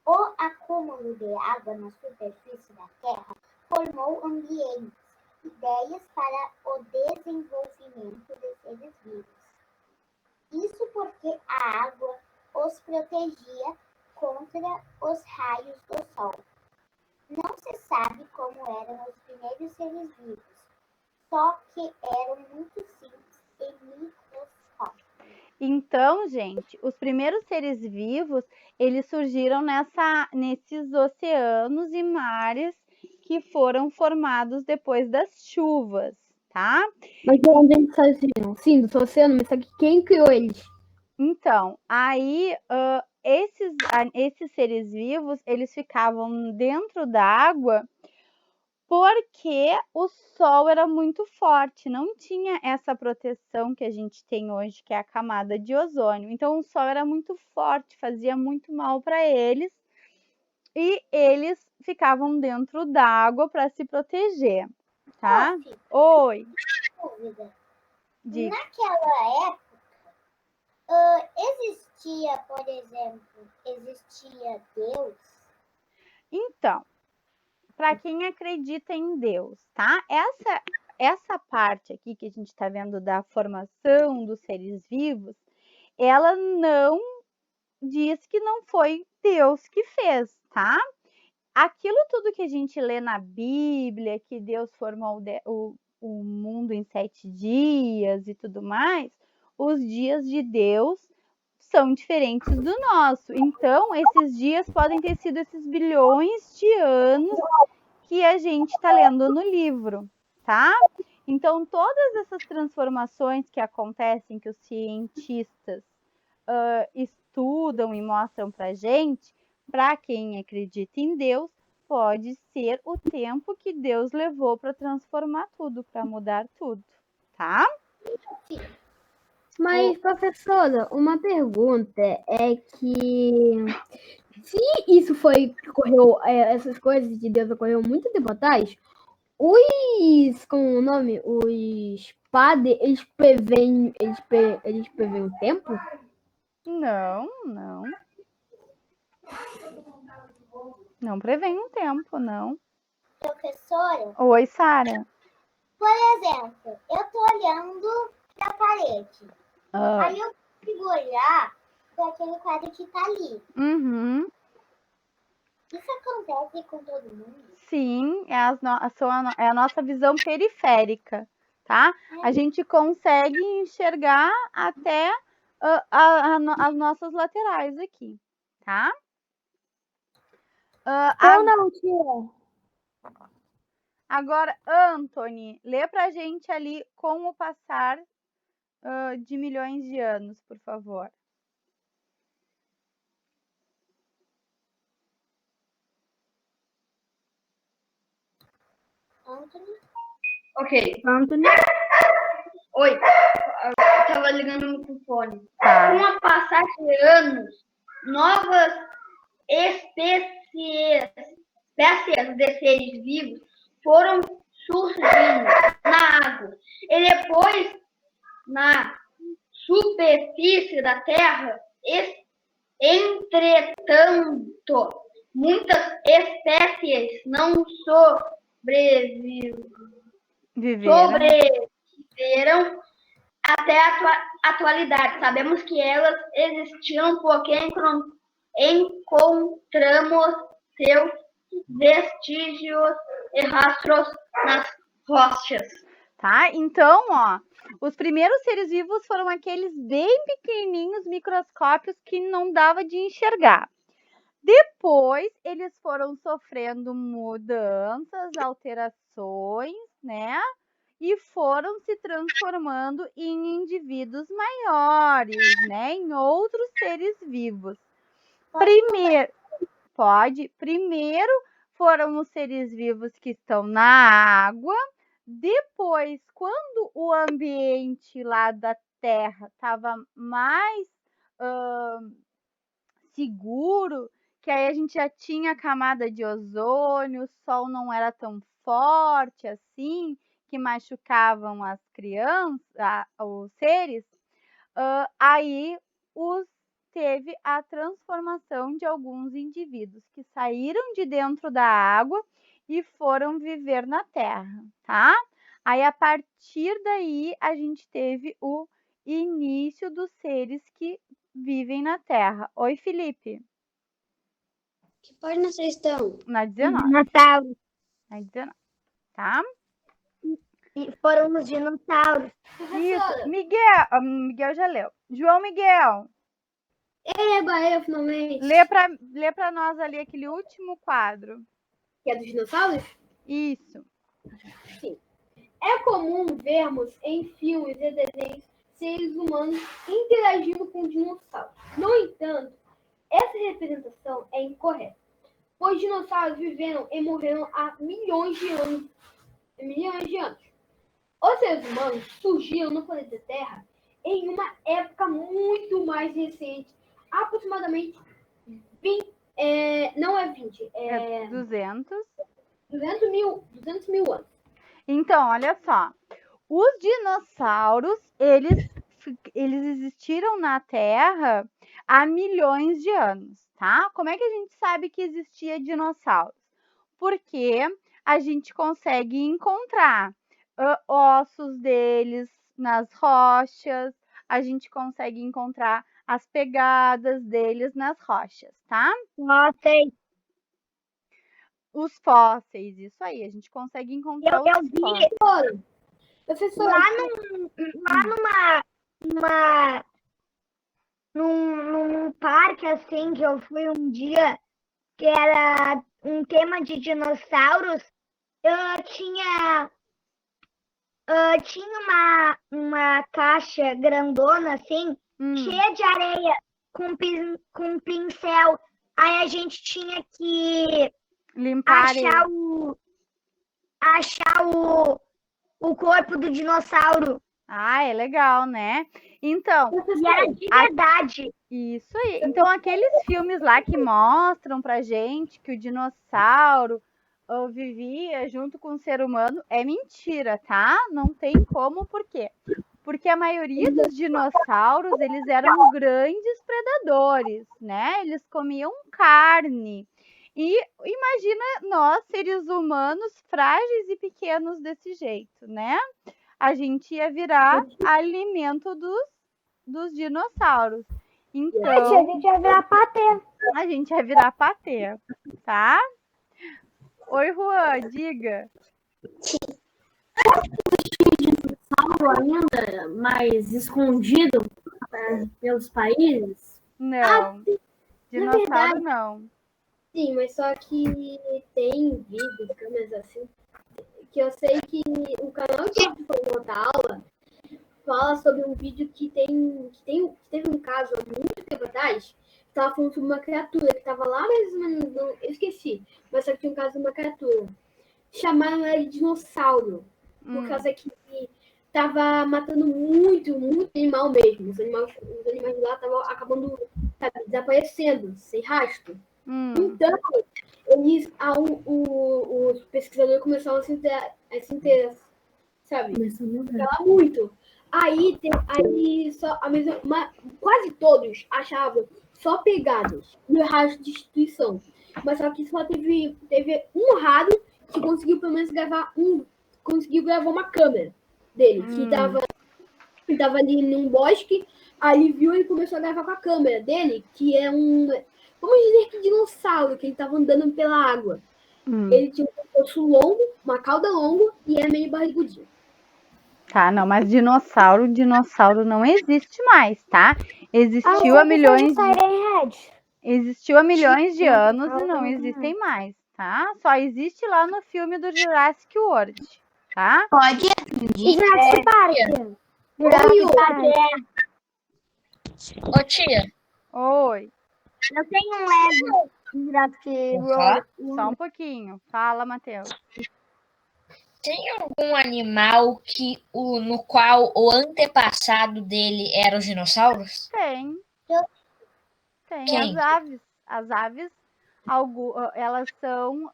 J: O acúmulo de água na superfície da Terra formou ambientes, ideias para o desenvolvimento de seres vivos. Isso porque a água os protegia contra os raios do sol. Não se sabe como eram os primeiros seres vivos, só que eram muito simples e microscópicos.
C: Então, gente, os primeiros seres vivos, eles surgiram nesses oceanos e mares que foram formados depois das chuvas, tá?
E: Mas de onde eles saíram? Sim, do oceano, mas sabe quem criou eles?
C: Então, aí esses seres vivos, eles ficavam dentro da água porque o sol era muito forte, não tinha essa proteção que a gente tem hoje, que é a camada de ozônio. Então, o sol era muito forte, fazia muito mal para eles, e eles ficavam dentro d'água para se proteger, tá?
J: Sophie,
C: Oi,
J: dúvida.
C: diga.
J: Naquela época, existia, por exemplo, existia Deus?
C: Então, para quem acredita em Deus, tá? Essa parte aqui que a gente está vendo da formação dos seres vivos, ela não diz que não foi Deus que fez, tá? Aquilo tudo que a gente lê na Bíblia, que Deus formou o mundo em 7 dias e tudo mais, os dias de Deus são diferentes do nosso. Então, esses dias podem ter sido esses bilhões de anos que a gente está lendo no livro, tá? Então, todas essas transformações que acontecem, que os cientistas estudam e mostram pra gente, para quem acredita em Deus, pode ser o tempo que Deus levou para transformar tudo, para mudar tudo, tá?
E: Mas, professora, uma pergunta é que se isso ocorreu, essas coisas de Deus ocorreu muito tempo atrás, como o nome? Os padres, eles preveem o tempo?
C: Não, não. Não prevém um tempo, não.
J: Professora,
C: Oi, Sara.
J: por exemplo, eu tô olhando pra parede. Aí eu consigo olhar para aquele quadro que tá ali.
C: Uhum.
J: Isso acontece com todo mundo?
C: Sim, é a nossa visão periférica, tá? A gente consegue enxergar até as nossas laterais aqui, tá?
B: Eu não, tia.
C: Agora, Anthony, lê pra gente ali com o passar de milhões de anos, por favor.
J: Anthony?
K: Ok.
B: Anthony?
K: Oi. Eu tava ligando no microfone. Com a passagem de anos, novas espécies de seres vivos foram surgindo na água e depois na superfície da Terra. Entretanto, muitas espécies não sobreviveram até a atualidade. Sabemos que elas existiam porque encontramos seus vestígios e rastros nas rochas.
C: Tá? Então, ó, os primeiros seres vivos foram aqueles bem pequenininhos, microscópios, que não dava de enxergar. Depois, eles foram sofrendo mudanças, alterações, né? E foram se transformando em indivíduos maiores, né? Em outros seres vivos. Primeiro foram os seres vivos que estão na água. Depois, quando o ambiente lá da Terra estava mais seguro, que aí a gente já tinha a camada de ozônio, o sol não era tão forte assim, que machucavam as crianças, os seres, aí teve a transformação de alguns indivíduos que saíram de dentro da água e foram viver na Terra, tá? Aí, a partir daí, a gente teve o início dos seres que vivem na Terra. Oi, Felipe.
J: Que página vocês estão?
C: Na 19.
B: Dinossauros.
C: Na 19, tá?
B: E foram os dinossauros.
C: Isso. Miguel já leu. João Miguel.
E: Finalmente.
C: Lê pra nós ali aquele último quadro.
E: Que é dos dinossauros?
C: Isso.
E: Sim. É comum vermos em filmes e desenhos seres humanos interagindo com dinossauros. No entanto, essa representação é incorreta, os dinossauros viveram e morreram há milhões de anos. Os seres humanos surgiram no planeta Terra em uma época muito mais recente, aproximadamente 20, não é 20, é
C: 200.
E: 200 mil anos.
C: Então, olha só. Os dinossauros, eles existiram na Terra há milhões de anos, tá? Como é que a gente sabe que existia dinossauros? Porque a gente consegue encontrar ossos deles nas rochas, a gente consegue encontrar as pegadas deles nas rochas, tá?
B: Fósseis.
C: Os fósseis, isso aí, a gente consegue encontrar os fósseis.
B: Num parque assim que eu fui um dia, que era um tema de dinossauros, tinha uma caixa grandona assim, cheia de areia, com pincel. Aí a gente tinha que
C: limpar
B: achar o corpo do dinossauro.
C: Ah, é legal, né? Então,
B: e era de verdade.
C: Isso aí. Então, aqueles filmes lá que mostram pra gente que o dinossauro vivia junto com o ser humano é mentira, tá? Não tem como, por quê? Porque a maioria dos dinossauros, eles eram grandes predadores, né? Eles comiam carne. E imagina nós, seres humanos, frágeis e pequenos desse jeito, né? A gente ia virar alimento dos dinossauros. Então,
B: a gente ia virar patê.
C: A gente ia virar patê, tá? Oi, Juan, diga.
L: Ainda mais escondido pelos países?
C: Não. Dinossauro verdade, não.
E: Sim, mas só que tem vídeos, câmeras assim, que eu sei que o canal que foi na aula fala sobre um vídeo que teve um caso há muito tempo atrás, que estava falando sobre uma criatura que estava lá, mais ou menos, eu esqueci, mas só que tinha um caso de uma criatura. Chamaram ela de dinossauro, por causa que estava matando muito animal mesmo. Os animais de lá estavam acabando desaparecendo, sem rastro. Então, os pesquisadores começaram a se interessar, sabe? Falar muito. Aí quase todos achavam só pegadas e o rastro de destruição. Mas só que só teve um raro que conseguiu pelo menos gravar uma câmera dele, que tava ali num bosque, aí viu e começou a gravar com a câmera dele, que é vamos dizer que dinossauro, que ele tava andando pela água. Ele tinha um pescoço longo, uma cauda longa e é meio barrigudinho.
C: Tá, não, mas dinossauro não existe mais, tá? Existiu há milhões de anos e não existem mais, tá? Só existe lá no filme do Jurassic World, tá?
D: Pode
B: Jurassic Park.
G: Ô, tia.
C: Oi.
B: Eu tenho um Lego Jurassic World.
C: Só um pouquinho. Fala, Matheus.
G: Tem algum animal no qual o antepassado dele eram os dinossauros?
C: Tem.
G: Quem?
C: As aves, elas são...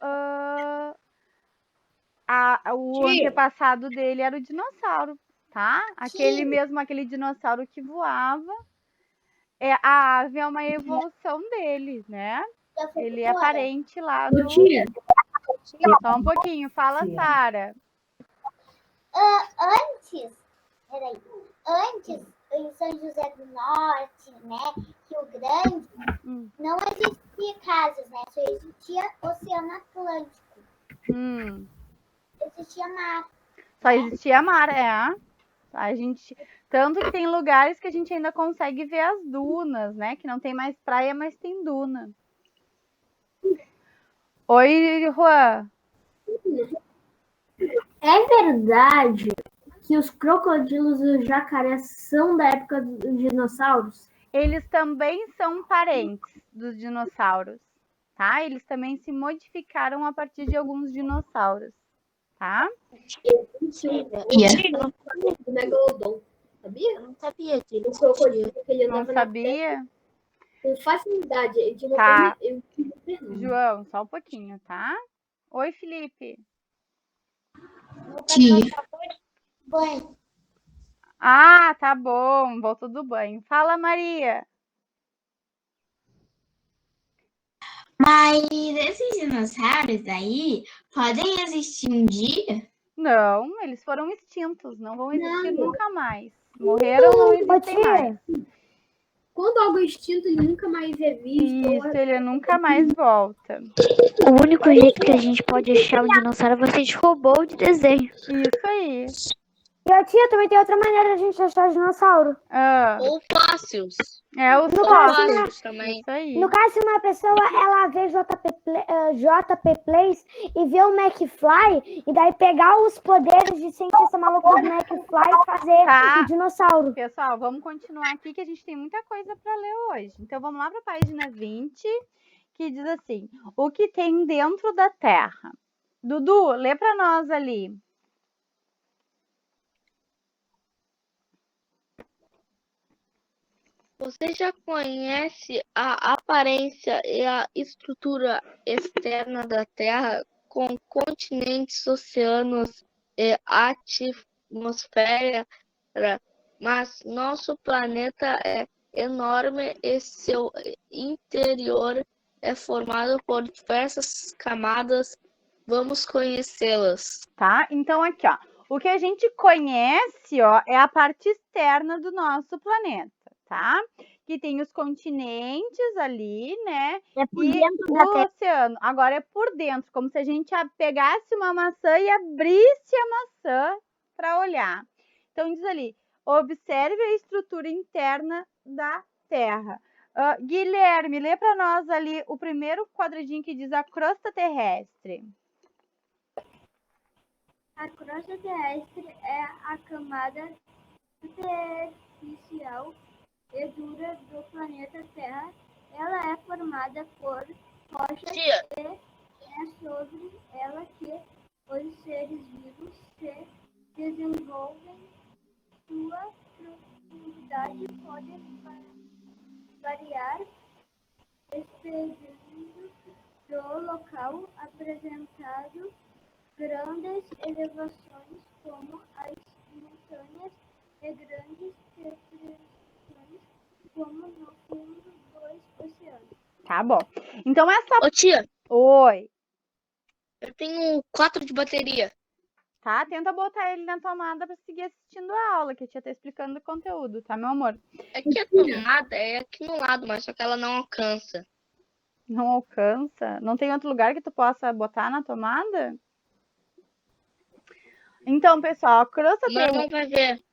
C: o antepassado dele era o dinossauro, tá? Aquele dinossauro que voava. A ave é uma evolução dele, né? Ele é parente lá do... Só um pouquinho. Fala, Sara.
J: Antes, em São José do Norte, né, Rio Grande, não existia casas, né? Só existia Oceano Atlântico. Existia mar.
C: Só existia mar, tanto que tem lugares que a gente ainda consegue ver as dunas, né? Que não tem mais praia, mas tem duna. Oi, Juan.
L: É verdade que os crocodilos e os jacarés são da época dos dinossauros?
C: Eles também são parentes dos dinossauros, tá? Eles também se modificaram a partir de alguns dinossauros, tá?
E: Do Megalodon, sabia?
D: Eu não sabia disso.
E: O crocodilo, que ele
C: Não
E: andava na
C: sabia?
E: com facilidade. Ele tinha uma
C: Tá.
E: perna.
C: João, só um pouquinho, tá? Oi, Felipe.
D: Tia.
I: Banho.
C: Ah, tá bom. Voltou do banho. Fala, Maria.
D: Mas esses dinossauros aí podem existir um dia?
C: Não, eles foram extintos. Não vão existir nunca mais. Morreram, não existem mais.
E: Quando algo é extinto, ele nunca mais é visto.
C: Isso, ele nunca mais volta.
H: O único jeito que a gente pode achar um dinossauro vai ser de robô de desenho.
C: Isso aí.
B: E a tia também tem outra maneira de a gente achar dinossauro.
F: Ou fósseis.
C: Os
F: fósseis também.
C: Isso aí.
B: No caso, se uma pessoa ela vê JP Plays e vê o McFly, e daí pegar os poderes de cientista maluco do McFly e fazer o dinossauro.
C: Pessoal, vamos continuar aqui que a gente tem muita coisa para ler hoje. Então, vamos lá para a página 20, que diz assim: o que tem dentro da Terra? Dudu, lê para nós ali.
F: Você já conhece a aparência e a estrutura externa da Terra, com continentes, oceanos e atmosfera, mas nosso planeta é enorme e seu interior é formado por diversas camadas. Vamos conhecê-las.
C: Tá? Então, aqui, ó. O que a gente conhece, ó, é a parte externa do nosso planeta, tá? Que tem os continentes ali, né?
B: É por
C: e
B: dentro
C: o
B: da Terra.
C: oceano. Agora é por dentro, como se a gente pegasse uma maçã e abrisse a maçã para olhar. Então, diz ali, observe a estrutura interna da Terra. Guilherme, lê para nós ali o primeiro quadradinho que diz a crosta terrestre.
L: A crosta terrestre é a camada superficial e dura do planeta Terra. Ela é formada por rochas e é sobre ela que os seres vivos se desenvolvem. Sua profundidade pode variar dependendo do local, apresentado grandes elevações como as montanhas e grandes depressões como no fundo dos oceanos.
C: Tá bom. Então essa...
F: Ô, tia.
C: Oi.
F: Eu tenho 4 de bateria.
C: Tá? Tenta botar ele na tomada para seguir assistindo a aula, que a tia tá explicando o conteúdo, tá, meu amor?
F: É que a tomada é aqui no lado, mas só que ela não alcança.
C: Não alcança? Não tem outro lugar que tu possa botar na tomada? Então, pessoal, a crosta
F: Não vai ver.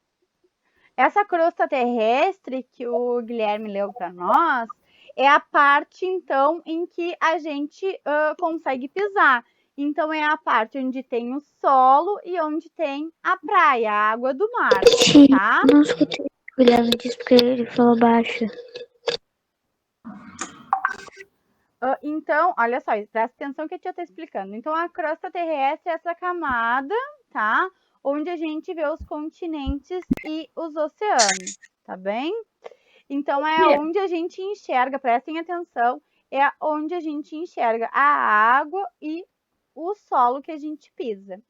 C: Essa crosta terrestre que o Guilherme leu para nós é a parte, então, em que a gente consegue pisar. Então, é a parte onde tem o solo e onde tem a praia, a água do mar, tá?
H: Não escutei o que o Guilherme disse porque ele falou baixo.
C: Então, olha só, presta atenção que a tia está explicando. Então, a crosta terrestre é essa camada, tá? Onde a gente vê os continentes e os oceanos, tá bem? Então, é onde a gente enxerga, prestem atenção, é onde a gente enxerga a água e o solo que a gente pisa.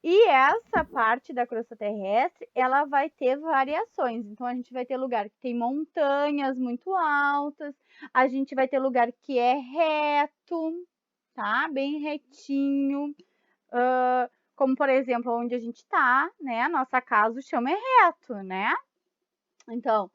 C: E essa parte da crosta terrestre, ela vai ter variações. Então, a gente vai ter lugar que tem montanhas muito altas, a gente vai ter lugar que é reto, tá? Bem retinho. Como, por exemplo, onde a gente está, né? A nossa casa, o chão é reto, né? Então,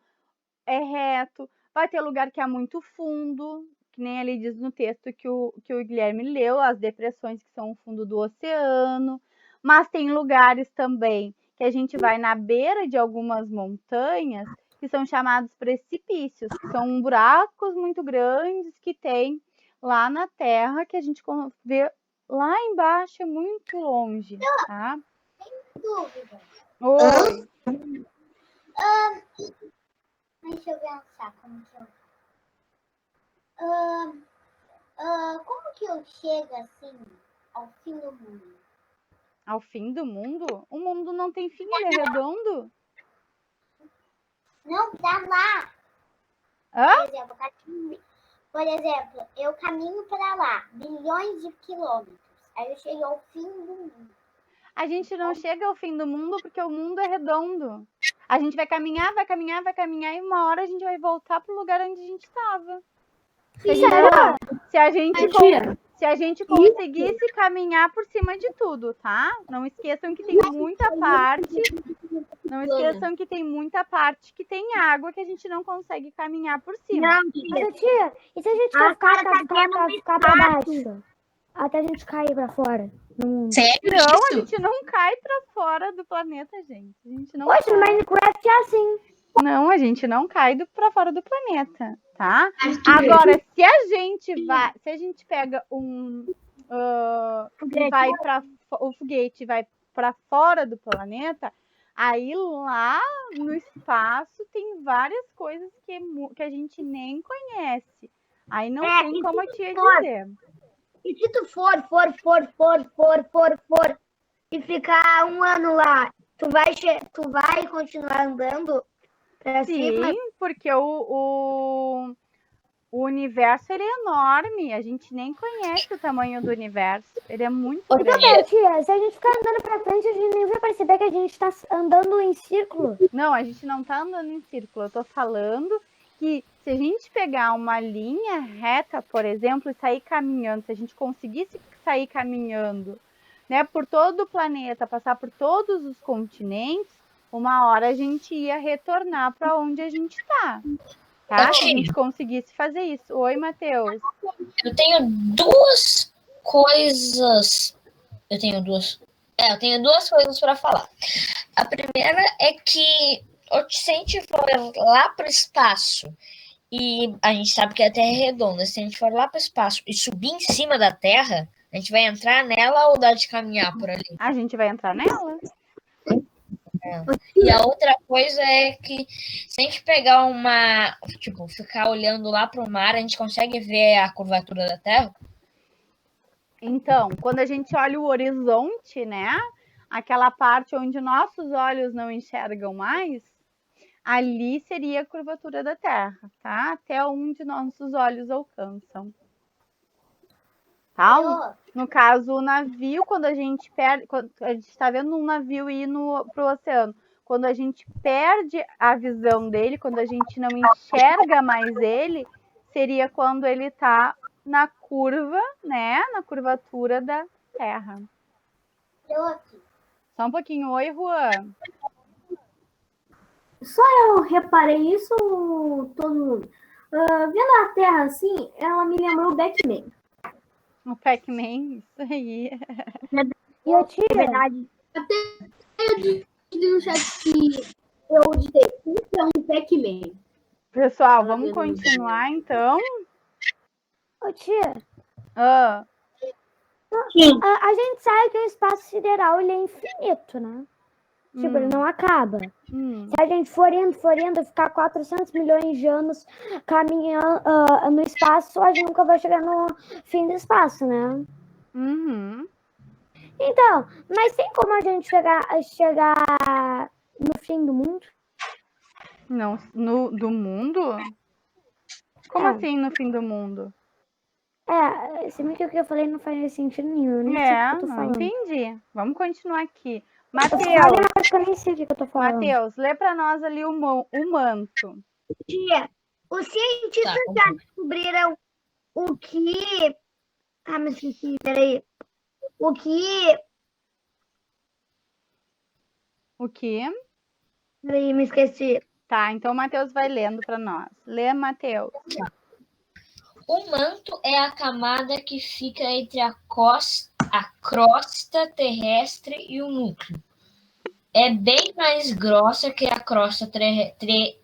C: é reto. Vai ter lugar que é muito fundo, que nem ali diz no texto que o Guilherme leu, as depressões que são o fundo do oceano. Mas tem lugares também que a gente vai na beira de algumas montanhas que são chamados precipícios, que são buracos muito grandes que tem lá na terra, que a gente vê lá embaixo, muito longe, tá?
J: Dúvida.
C: Oi.
J: Deixa eu pensar como que eu... eu chego assim ao fim do mundo?
C: Ao fim do mundo? O mundo não tem fim, ele é redondo.
J: Não, pra lá.
C: Hã?
J: Por exemplo, eu caminho para lá, bilhões de quilômetros. Aí eu chego ao fim do mundo.
C: A gente não chega ao fim do mundo porque o mundo é redondo. A gente vai caminhar, vai caminhar, vai caminhar e uma hora a gente vai voltar pro lugar onde a gente estava. Se a gente conseguisse caminhar por cima de tudo, tá? Não esqueçam que tem muita parte. Não esqueçam que tem muita parte que tem água que a gente não consegue caminhar por cima.
B: Não, tia, e se a gente ficar pra baixo? Até a gente cair pra fora.
F: Sério?
C: Não, a gente não cai pra fora do planeta, gente. A gente não
B: Poxa, no Minecraft é assim.
C: Não, a gente não cai pra fora do planeta, tá? Agora, se a gente pega o foguete vai para fora do planeta, aí lá no espaço tem várias coisas que a gente nem conhece. Aí não tem como a tia dizer.
L: E se tu for e ficar um ano lá, tu vai continuar andando pra cima?
C: Sim, porque o universo ele é enorme, a gente nem conhece o tamanho do universo, ele é muito grande.
B: Tia, se a gente ficar andando pra frente, a gente nem vai perceber que a gente tá andando em círculo.
C: Não, a gente não tá andando em círculo, eu tô falando que se a gente pegar uma linha reta, por exemplo, e sair caminhando, se a gente conseguisse sair caminhando, né, por todo o planeta, passar por todos os continentes, uma hora a gente ia retornar para onde a gente tá. Tá? Se a gente conseguisse fazer isso. Oi, Matheus.
G: Eu tenho duas coisas. Eu tenho duas coisas para falar. A primeira é que se a gente for lá para o espaço, e a gente sabe que a Terra é redonda, se a gente for lá para o espaço e subir em cima da Terra, a gente vai entrar nela ou dá de caminhar por ali?
C: A gente vai entrar nela.
G: E a outra coisa é que se a gente pegar ficar olhando lá para o mar, a gente consegue ver a curvatura da Terra?
C: Então, quando a gente olha o horizonte, né? Aquela parte onde nossos olhos não enxergam mais, ali seria a curvatura da Terra, tá? Até onde nossos olhos alcançam. Tá? No caso, o navio, quando a gente está vendo um navio ir para o oceano, quando a gente perde a visão dele, quando a gente não enxerga mais ele, seria quando ele está na curva, né? Na curvatura da Terra. Só um pouquinho. Oi, Juan.
L: Só eu reparei isso todo mundo. Vendo a Terra assim, ela me lembrou o Batman.
C: O Pac-Man, isso aí.
B: E eu tiro.
L: Verdade. Até eu disse no chat que eu digitei um Pac-Man.
C: Pessoal, vamos continuar então?
B: Ô, tia.
L: Sim.
B: A gente sabe que o espaço sideral ele é infinito, né? Tipo, ele não acaba. Se a gente for indo, ficar 400 milhões de anos caminhando no espaço, a gente nunca vai chegar no fim do espaço, né?
C: Uhum.
B: Então, mas tem como a gente chegar no fim do mundo?
C: Não, do mundo? Como assim no fim do mundo?
B: Se bem que o que eu falei não faz sentido nenhum. Eu nem sei o que eu tô falando.
C: Entendi. Vamos continuar aqui. Matheus, lê para nós ali o manto.
L: Tia, os cientistas já descobriram o que... Ah, mas peraí. O que...
C: O que?
L: Peraí, me esqueci.
C: Tá, então o Matheus vai lendo para nós. Lê, Matheus.
G: O manto é a camada que fica entre a crosta terrestre e o núcleo. É bem mais grossa que a crosta terrestre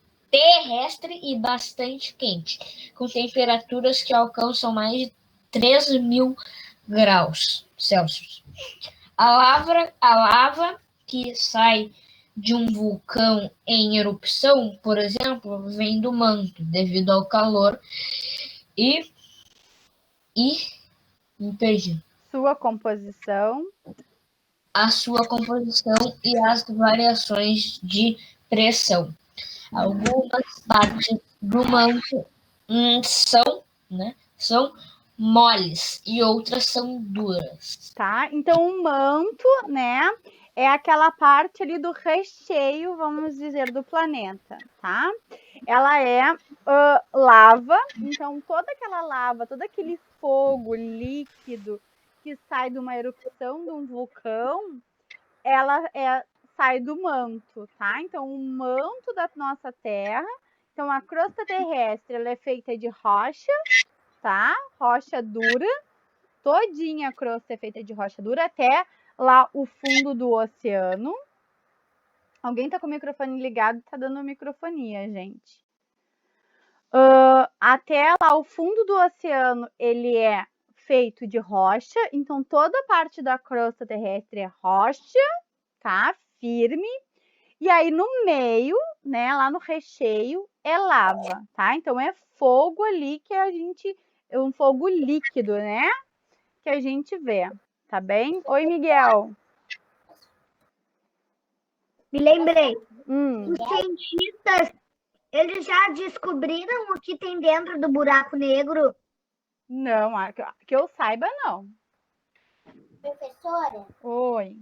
G: e bastante quente, com temperaturas que alcançam mais de 3.000 graus Celsius. A lava que sai de um vulcão em erupção, por exemplo, vem do manto, devido ao calor e Entendi.
C: Sua composição.
G: A sua composição e as variações de pressão. Algumas partes do manto são moles e outras são duras.
C: Tá? Então, o manto, né, é aquela parte ali do recheio, vamos dizer, do planeta, tá? Ela é lava, então toda aquela lava, todo aquele fogo líquido que sai de uma erupção de um vulcão, ela sai do manto, tá? Então, o manto da nossa Terra, então a crosta terrestre, ela é feita de rocha, tá? Rocha dura, todinha a crosta é feita de rocha dura, até lá o fundo do oceano. Alguém tá com o microfone ligado, tá dando microfonia, gente. Até lá o fundo do oceano, ele é feito de rocha, então toda a parte da crosta terrestre é rocha, tá? Firme. E aí no meio, né, lá no recheio, é lava, tá? Então é fogo ali que é um fogo líquido, né? Que a gente vê, tá bem? Oi, Miguel.
L: Me lembrei.
C: Os
L: cientistas, eles já descobriram o que tem dentro do buraco negro?
C: Não, que eu saiba, não.
J: Professora?
C: Oi.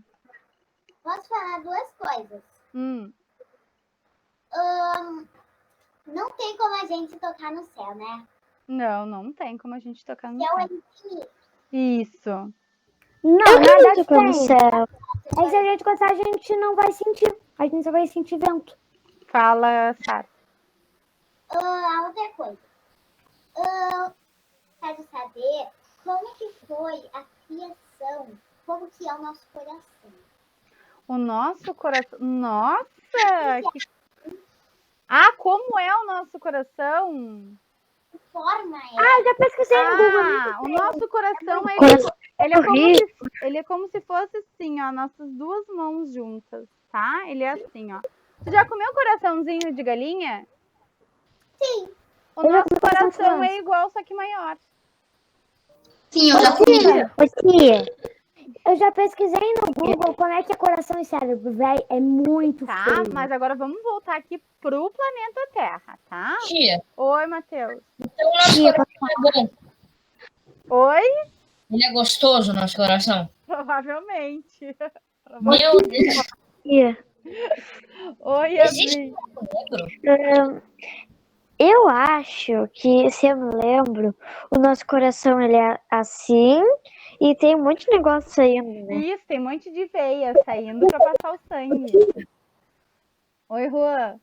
J: Posso falar duas coisas? Não tem como a gente tocar no céu, né?
C: Não tem como a gente tocar no
J: céu.
C: Céu
J: É infinito.
C: Isso.
B: Não, nada tem. Céu. É que se a gente gostar, a gente não vai sentir. A gente só vai sentir vento.
C: Fala, Sara.
J: A outra coisa. Quero saber como que foi a criação, como que é o nosso coração.
C: O nosso coração... Nossa! Como é o nosso coração?
J: Que forma é?
B: Eu já pesquisei no Google.
C: O nosso coração, ele é como se fosse assim, ó, nossas duas mãos juntas, tá? Ele é assim, ó. Você já comeu coraçãozinho de galinha?
J: Sim.
C: O nosso coração é igual, só que maior.
D: Sim, eu já comi.
B: Tia, eu já pesquisei no Google como é que é coração e cérebro, velho. É muito feio.
C: Mas agora vamos voltar aqui pro planeta Terra, tá?
G: Tia.
C: Oi, Matheus.
G: Então o nosso coração é bom.
C: Oi?
G: Ele é gostoso, o nosso coração?
C: Provavelmente.
G: Meu Deus.
B: Tia.
C: Oi,
G: Existe
H: eu acho que, se eu me lembro, o nosso coração ele é assim e tem um monte de negócio saindo, né?
C: Isso, tem um monte de veia saindo para passar o sangue. Oi, Juan.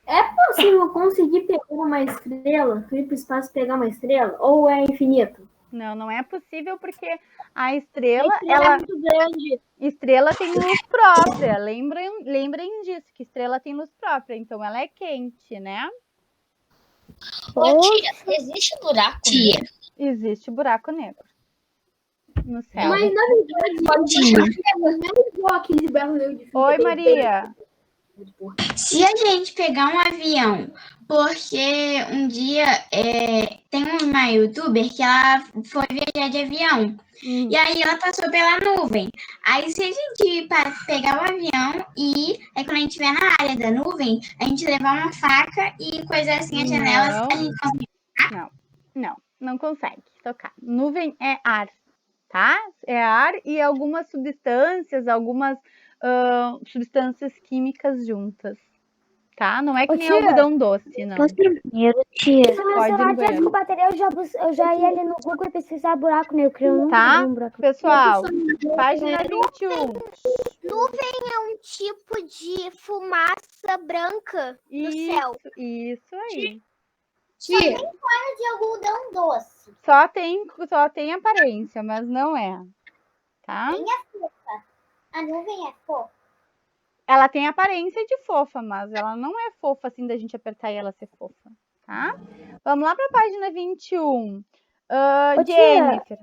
E: É possível conseguir pegar uma estrela, ir para o espaço pegar uma estrela? Ou é infinito?
C: Não é possível porque a estrela,
L: é muito grande.
C: Estrela tem luz própria. Lembrem disso, que estrela tem luz própria, então ela é quente, né?
G: Tia, existe buraco negro?
C: Existe buraco negro no céu.
E: Mas na verdade, não é igual aquele buraco negro de
C: Oi, Maria.
D: Se a gente pegar um avião, porque um dia tem uma youtuber que ela foi viajar de avião. E aí ela passou pela nuvem. Aí se a gente pegar o avião e quando a gente estiver na área da nuvem, a gente levar uma faca e coisar assim as janelas, a gente consegue tocar?
C: Não consegue tocar. Nuvem é ar, tá? É ar e algumas substâncias, substâncias químicas juntas, tá? Não é que nem algodão doce, não.
H: Posso ir no banheiro, tia?
C: Pode ir no banheiro.
B: Com bateria, eu já ia ali no Google e pesquisar buraco negro.
C: Tá? Pessoal, página 21.
J: Nuvem é um tipo de fumaça branca no céu.
C: Isso aí.
J: Só tem cara de algodão doce.
C: Só tem aparência, mas não é. Tá?
J: Nem é fofa. A nuvem é fofa.
C: Ela tem aparência de fofa, mas ela não é fofa assim da gente apertar e ela ser fofa, tá? Vamos lá para a página 21. Jennifer.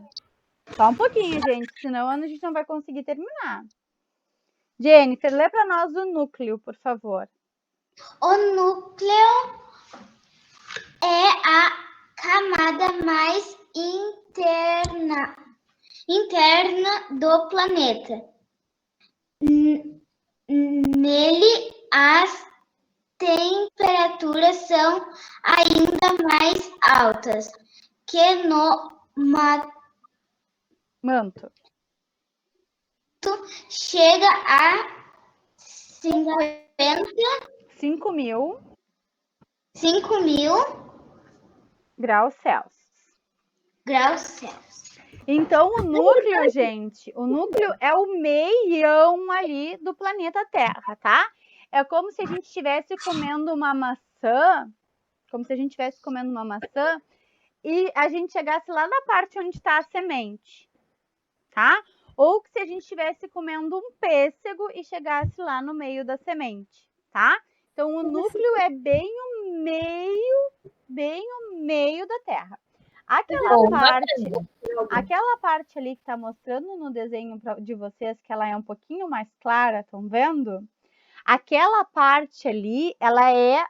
C: Só um pouquinho, gente, senão a gente não vai conseguir terminar. Jennifer, lê para nós o núcleo, por favor.
A: O núcleo é a camada mais interna
J: interna do planeta. Nele, as temperaturas são ainda mais altas que no
C: manto.
J: Chega a
C: 5 mil
J: graus
C: Celsius. Então, o núcleo, gente, o núcleo é o meião ali do planeta Terra, tá? É como se a gente estivesse comendo uma maçã, e a gente chegasse lá na parte onde está a semente, tá? Ou que se a gente estivesse comendo um pêssego e chegasse lá no meio da semente, tá? Então, o núcleo é bem o meio da Terra. Aquela parte ali que está mostrando no desenho de vocês, que ela é um pouquinho mais clara, estão vendo? Aquela parte ali, ela é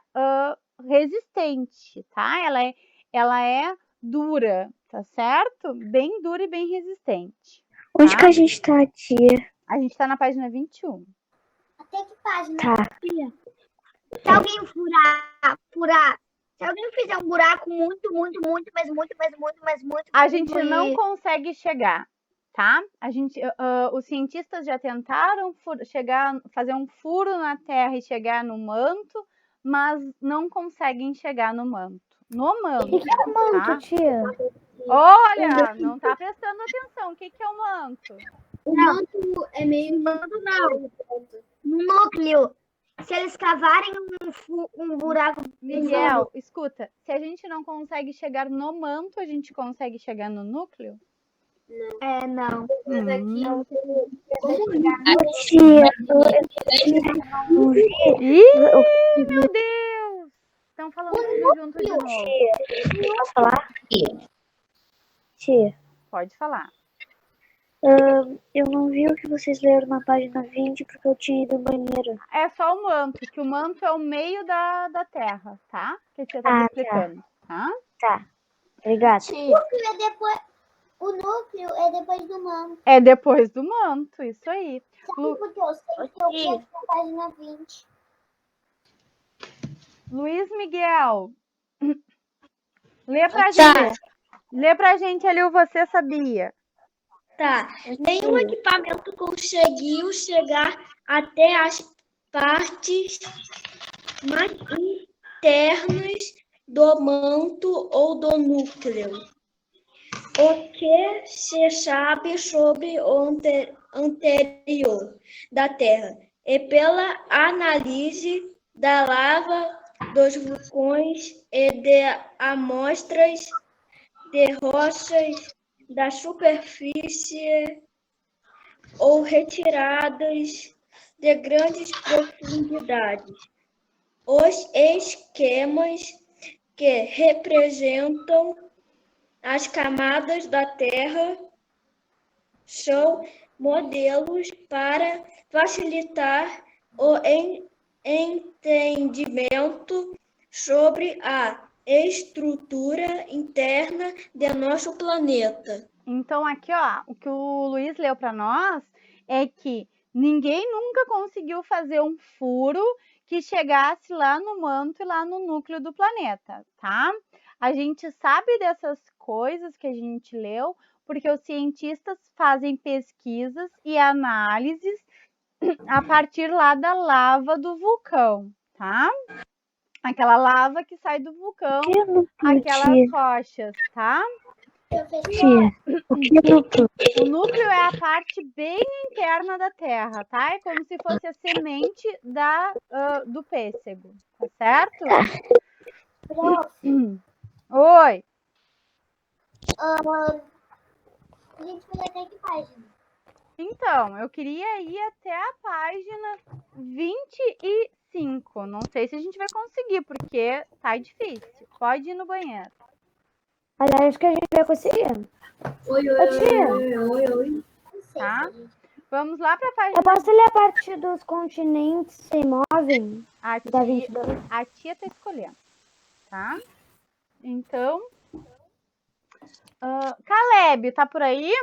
C: resistente, tá? Ela é dura, tá certo? Bem dura e bem resistente.
H: Onde que a gente tá, tia?
C: A gente tá na página 21.
J: Até que página?
H: Tá.
L: Se alguém furar, se alguém fizer um buraco muito,
C: a gente não consegue chegar, tá? Os cientistas já tentaram fazer um furo na Terra e chegar no manto, mas não conseguem chegar no manto. No manto.
B: O que é o manto,
C: tá?
B: tia?
C: Olha, não tá prestando atenção. O que é o manto?
E: O manto é meio...
L: não. No núcleo. Se eles cavarem um buraco...
C: Miguel, escuta. Se a gente não consegue chegar no manto, a gente consegue chegar no núcleo?
L: Não.
E: Mas aqui...
H: Tia,
C: Ih, meu Deus! Estão falando tudo junto de novo.
H: Posso falar? Tia.
C: Pode falar.
H: Eu não vi o que vocês leram na página 20 porque eu tinha ido no banheiro.
C: É só o manto, que o manto é o meio da Terra, tá? Que você tá explicando. Tá?
H: Tá. Obrigada.
J: O núcleo é depois do manto.
C: É depois do manto, isso aí.
J: Sabe porque eu sei que eu vi aqui na página 20.
C: Luiz Miguel, lê pra gente. Lê pra gente ali o Você Sabia.
M: Tá. Nenhum equipamento conseguiu chegar até as partes mais internas do manto ou do núcleo. O que se sabe sobre o interior da Terra é pela análise da lava dos vulcões e de amostras de rochas da superfície ou retiradas de grandes profundidades. Os esquemas que representam as camadas da Terra são modelos para facilitar o entendimento sobre a estrutura interna de nosso planeta.
C: Então, aqui, ó, o que o Luiz leu para nós é que ninguém nunca conseguiu fazer um furo que chegasse lá no manto e lá no núcleo do planeta, tá? A gente sabe dessas coisas que a gente leu porque os cientistas fazem pesquisas e análises a partir lá da lava do vulcão, tá? Aquela lava que sai do vulcão, aquelas rochas, tá? O núcleo é a parte bem interna da Terra, tá? É como se fosse a semente do pêssego, tá certo? Oi!
J: A gente vai até que página?
C: Então, eu queria ir até a página 25. Não sei se a gente vai conseguir, porque tá difícil. Pode ir no banheiro.
B: Olha, acho que a gente vai conseguir.
E: Oi.
C: Tá? Vamos lá para a página...
B: Eu posso ler a parte dos continentes se movem?
C: A tia tá escolhendo, tá? Então... Caleb, tá por aí?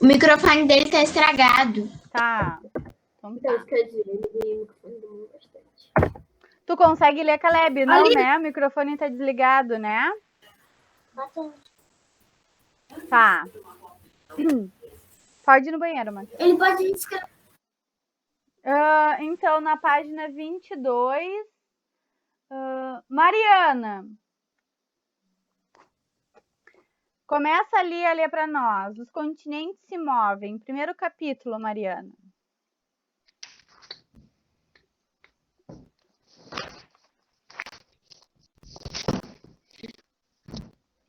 D: O microfone dele tá estragado.
C: Tá. Então tá.
E: Então, quer dizer, ele ganhou o microfone do mundo bastante.
C: Tu consegue ler, Caleb? Não,
E: Ali.
C: né? O microfone tá desligado, né?
J: Bastante.
C: Tá. Pode ir no banheiro, mano.
E: Ele pode escrever.
C: Então, na página 22, Mariana, começa ali a ler para nós. Os continentes se movem. Primeiro capítulo, Mariana.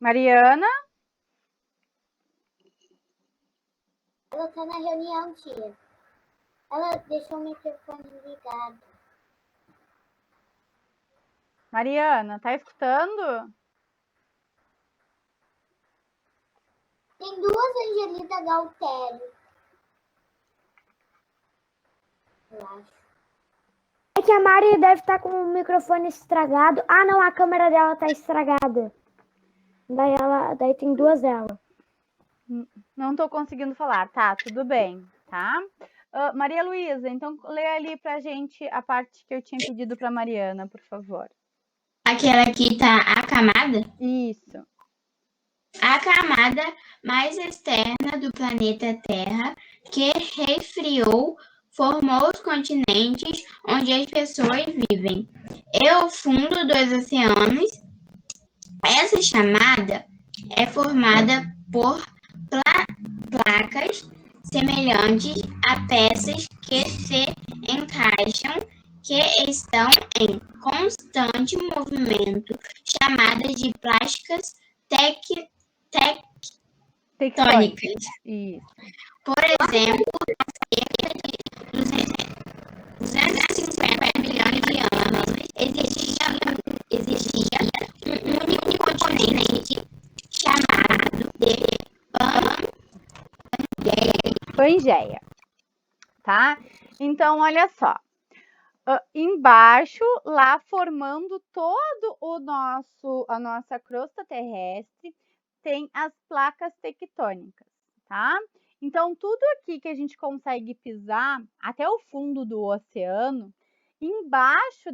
C: Mariana?
J: Ela tá na reunião, tia. Ela deixou o microfone ligado.
C: Mariana, tá escutando?
J: Tem duas Angelita Galtério. Eu acho.
B: É que a Mari deve estar com o microfone estragado. Ah, não, a câmera dela tá estragada. Daí tem duas dela.
C: Não tô conseguindo falar. Tá, tudo bem, tá? Maria Luísa, então lê ali pra gente a parte que eu tinha pedido pra Mariana, por favor.
D: Aquela que tá a camada?
C: Isso.
D: A camada mais externa do planeta Terra, que resfriou, formou os continentes onde as pessoas vivem, e o fundo dos oceanos. Essa chamada é formada por placas semelhantes a peças que se encaixam, que estão em constante movimento, chamadas de placas tectônicas.
C: Isso.
D: Por exemplo, há cerca de 250 milhões de anos existia um único continente chamado de
C: Pangeia, tá? Então, olha só. Embaixo, lá formando todo a nossa crosta terrestre, tem as placas tectônicas, tá? Então, tudo aqui que a gente consegue pisar, até o fundo do oceano, embaixo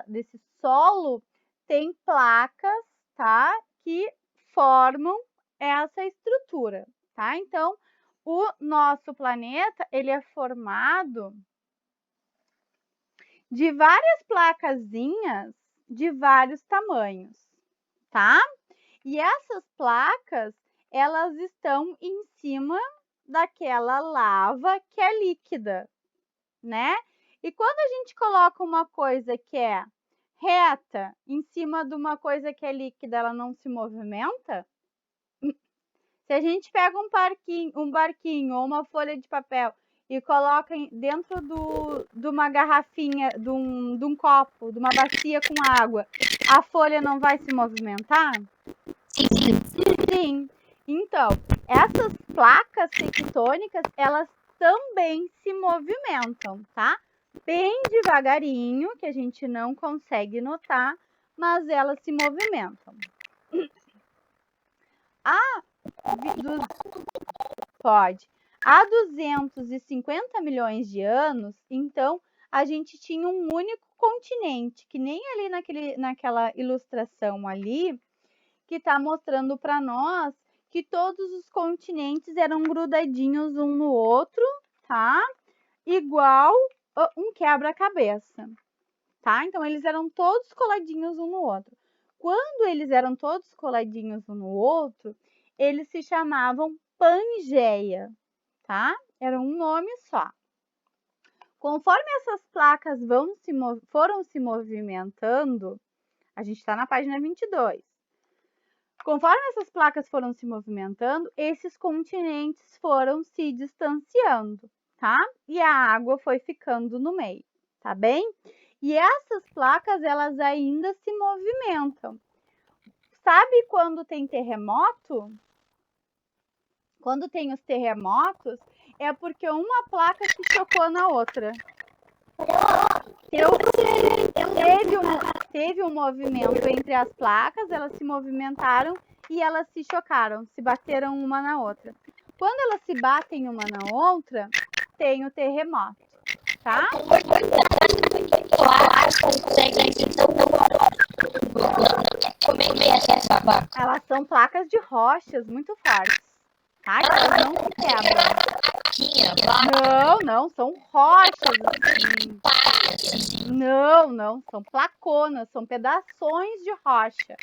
C: desse solo, tem placas, tá? Que formam essa estrutura, tá? Então, o nosso planeta, ele é formado de várias placazinhas de vários tamanhos, tá? E essas placas, elas estão em cima daquela lava que é líquida, né? E quando a gente coloca uma coisa que é reta em cima de uma coisa que é líquida, ela não se movimenta? Se a gente pega um barquinho ou uma folha de papel e coloca dentro de uma garrafinha, de um copo, de uma bacia com água, a folha não vai se movimentar? Sim. Então, essas placas tectônicas, elas também se movimentam, tá? Bem devagarinho, que a gente não consegue notar, mas elas se movimentam. Pode. Há 250 milhões de anos, então, a gente tinha um único continente, que nem ali naquela ilustração ali, que está mostrando para nós que todos os continentes eram grudadinhos um no outro, tá? Igual um quebra-cabeça, tá? Então, eles eram todos coladinhos um no outro. Quando eles eram todos coladinhos um no outro, eles se chamavam Pangeia, tá? Era um nome só. Conforme essas placas foram se movimentando, a gente está na página 22. Conforme essas placas foram se movimentando, esses continentes foram se distanciando, tá? E a água foi ficando no meio, tá bem? E essas placas, elas ainda se movimentam. Sabe quando tem terremoto? Quando tem os terremotos, é porque uma placa se chocou na outra. Teve um movimento entre as placas, elas se movimentaram e elas se chocaram, se bateram uma na outra. Quando elas se batem uma na outra, tem o terremoto, tá?
G: Como é que é essa placa?
C: Elas são placas de rochas muito fortes, tá? Que elas não se quebram. Não, são rochas. Assim. Não, são placonas, são pedaços de rocha.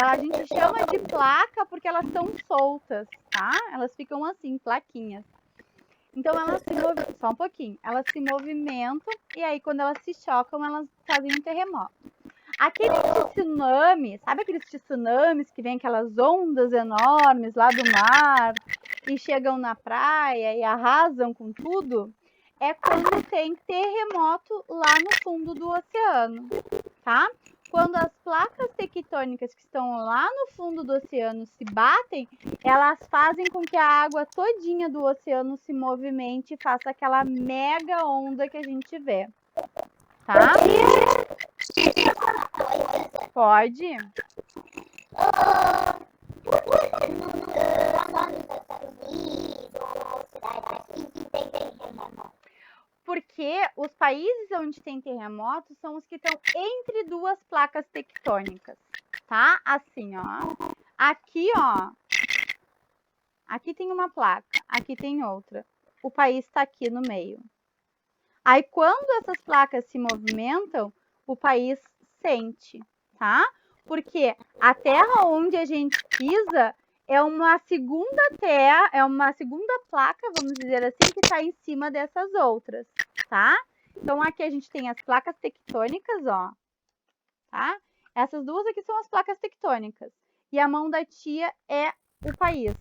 C: A gente chama de placa porque elas são soltas, tá? Elas ficam assim, plaquinhas. Então elas se movimentam, só um pouquinho, elas se movimentam e aí quando elas se chocam, elas fazem um terremoto. Aqueles tsunamis, sabe aqueles tsunamis que vem aquelas ondas enormes lá do mar e chegam na praia e arrasam com tudo? É quando tem terremoto lá no fundo do oceano, tá? Quando as placas tectônicas que estão lá no fundo do oceano se batem, elas fazem com que a água todinha do oceano se movimente e faça aquela mega onda que a gente vê, tá? Pode? Porque os países onde tem terremotos são os que estão entre duas placas tectônicas, tá? Assim, ó. Aqui, ó. Aqui tem uma placa, aqui tem outra. O país está aqui no meio. Aí, quando essas placas se movimentam, o país sente, tá? Porque a terra onde a gente pisa é uma segunda terra, é uma segunda placa, vamos dizer assim, que está em cima dessas outras, tá? Então, aqui a gente tem as placas tectônicas, ó, tá? Essas duas aqui são as placas tectônicas. E a mão da tia é o país.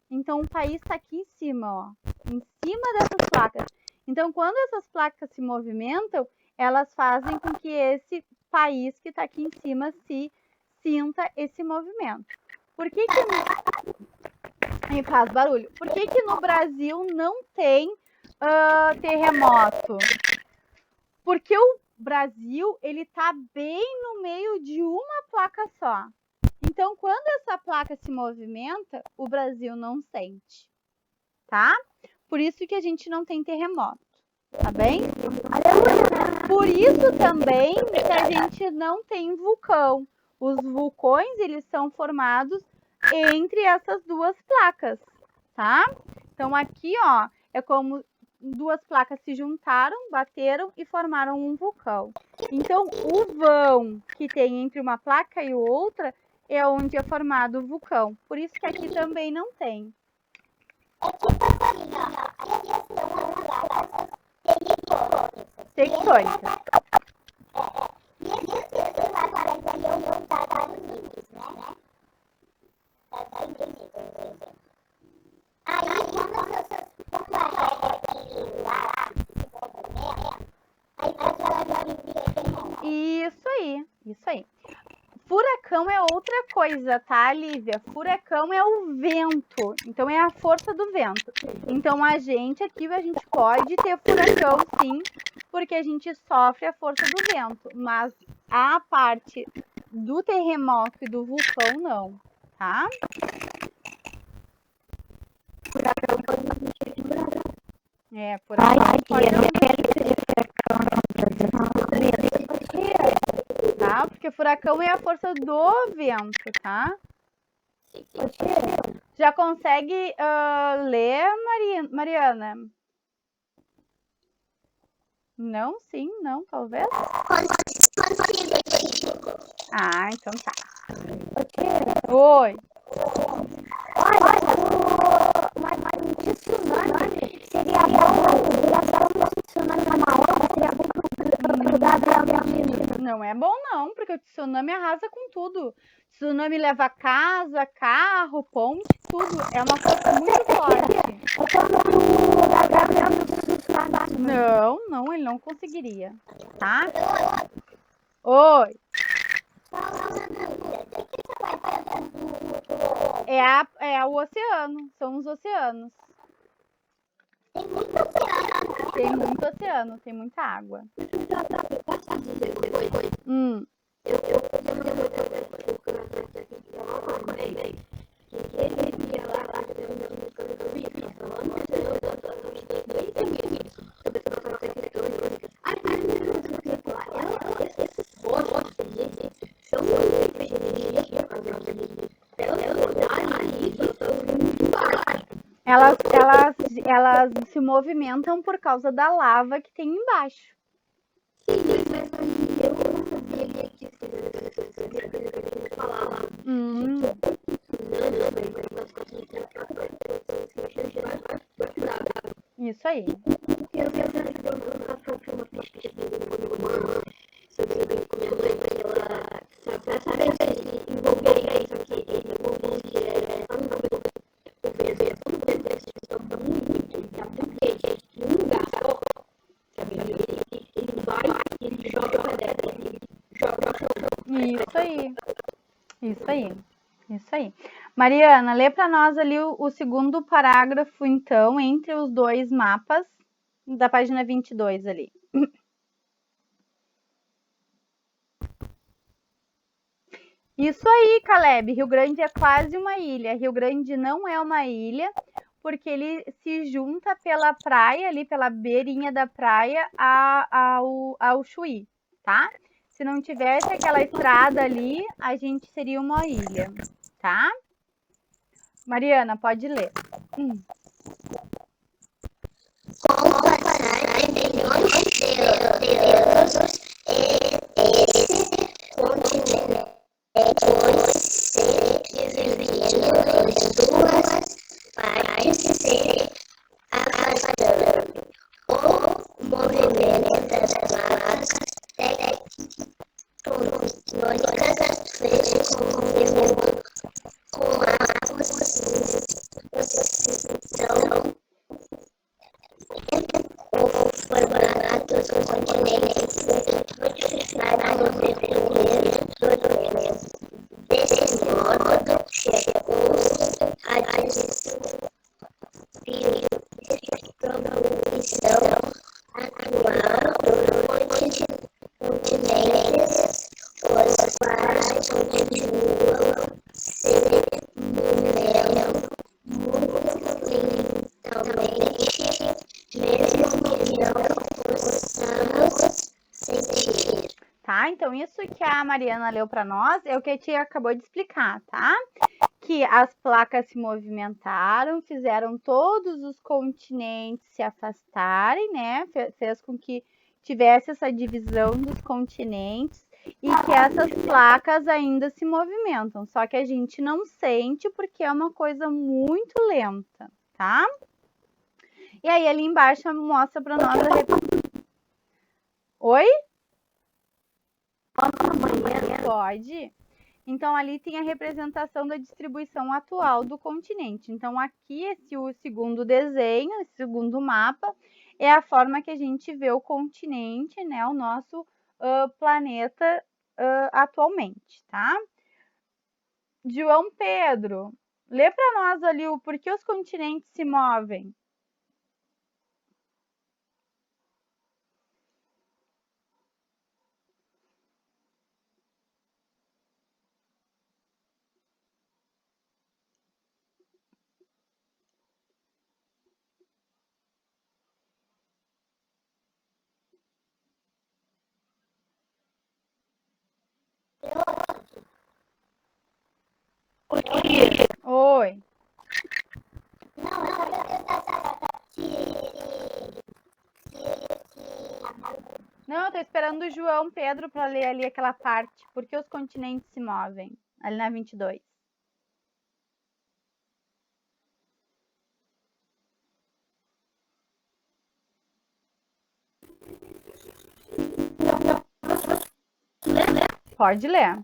C: Então, o país está aqui em cima, ó, em cima dessas placas. Então, quando essas placas se movimentam, elas fazem com que esse país que está aqui em cima se sinta esse movimento. Por que faz barulho? Por que no Brasil não tem terremoto? Porque o Brasil, ele está bem no meio de uma placa só. Então, quando essa placa se movimenta, o Brasil não sente, tá? Por isso que a gente não tem terremoto, tá bem? Por isso também que a gente não tem vulcão. Os vulcões, eles são formados entre essas duas placas, tá? Então, aqui, ó, é como duas placas se juntaram, bateram e formaram um vulcão. Então, o vão que tem entre uma placa e outra é onde é formado o vulcão. Por isso que aqui também não tem. Tectônica. Isso aí. Furacão é outra coisa, tá, Lívia? Furacão é o vento, então é a força do vento. Então a gente aqui, a gente pode ter furacão sim, porque a gente sofre a força do vento, mas a parte do terremoto e do vulcão não, tá? É, furacão pode tá? Porque furacão é a força do vento, tá? Já consegue ler, Mariana? Não, sim, não, talvez? Ah, então tá. Oi. Não é bom não, porque o tsunami arrasa com tudo. Tsunami leva casa, carro, ponte, tudo. É uma força muito forte. Não, ele não conseguiria, tá? Oi. É o oceano, são os oceanos. Tem muito oceano, tem muita água. elas se movimentam por causa da lava que tem embaixo. Isso aí. Isso aí. Mariana, lê para nós ali o segundo parágrafo, então, entre os dois mapas da página 22 ali. Isso aí, Caleb. Rio Grande é quase uma ilha. Rio Grande não é uma ilha, porque ele se junta pela praia, ali pela beirinha da praia, ao Chuí, tá? Se não tivesse aquela estrada ali, a gente seria uma ilha, tá? Mariana, pode ler.
J: Com o passar de milhões de anos, esse continente foi se dividindo em duas partes, se afastando. O movimento das placas tectônicas fez com a posição o formato dos continentes para o desenvolvimento. Desse modo, chegou a desproporção atual dos continentes, os quais continuam se movendo muito lentamente, mesmo que não possamos sentir.
C: Tá? Então, isso que a Mariana leu para nós é o que a tia acabou de explicar, tá? Que as placas se movimentaram, fizeram todos os continentes se afastarem, né? Fez com que tivesse essa divisão dos continentes e que essas placas ainda se movimentam, só que a gente não sente porque é uma coisa muito lenta, tá? E aí ali embaixo mostra para nós a... Oi? Pode. Então, ali tem a representação da distribuição atual do continente. Então, aqui, o segundo desenho, esse segundo mapa, é a forma que a gente vê o continente, né? O nosso planeta atualmente, tá? João Pedro, lê para nós ali o porquê os continentes se movem. Oi. Não, eu tô esperando o João Pedro para ler ali aquela parte. Por que os continentes se movem? Ali na 22. Pode ler.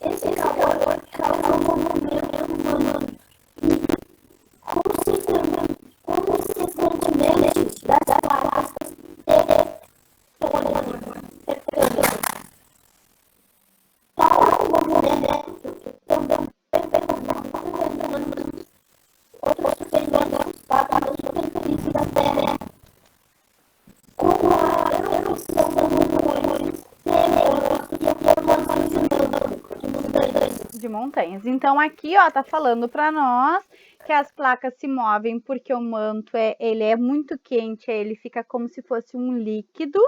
J: Esse calor causa um movimento humano consistentemente das placas tectônicas. Tal movimento também outros fenômenos para a superfície da Terra. Com a erupção das montanhas
C: de montanhas. Então aqui, ó, tá falando para nós que as placas se movem porque o manto ele é muito quente, ele fica como se fosse um líquido,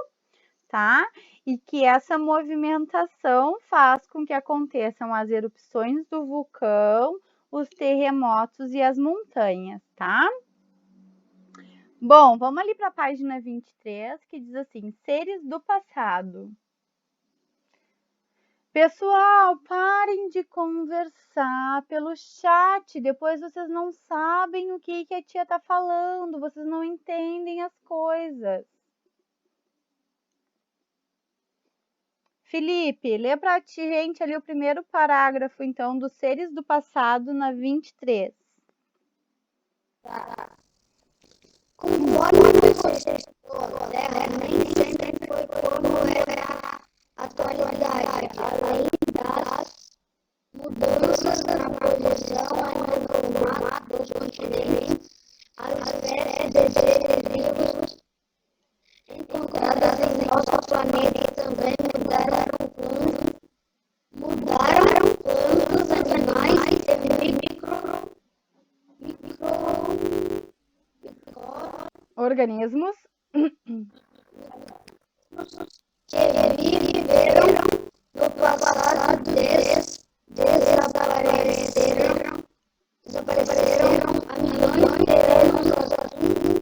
C: tá? E que essa movimentação faz com que aconteçam as erupções do vulcão, os terremotos e as montanhas, tá? Bom, vamos ali para a página 23, que diz assim: seres do passado. Pessoal, parem de conversar pelo chat, depois vocês não sabem o que a tia tá falando, vocês não entendem as coisas. Felipe, lê pra gente ali o primeiro parágrafo, então, dos seres do passado na 23.
J: Conforme você estudou a Terra, nem sempre foi como é a atualidade, além das mudanças na posição e no formato dos continentes, as espécies de seres vivos encontradas em nosso planeta também mudaram plantas, animais e
C: organismos
J: que viveram no passado desapareceram há milhões de anos, assim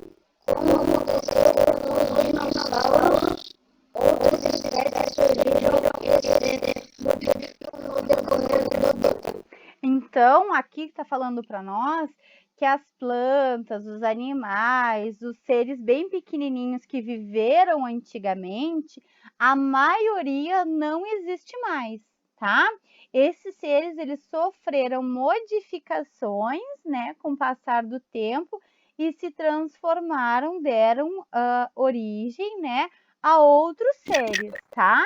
J: como aconteceu com os dinossauros. Outras espécies surgiram e se modificam no decorrer do tempo.
C: Então, aqui está falando para nós que as plantas, os animais, os seres bem pequenininhos que viveram antigamente, a maioria não existe mais, tá? Esses seres, eles sofreram modificações, né, com o passar do tempo e se transformaram, deram origem, né, a outros seres, tá?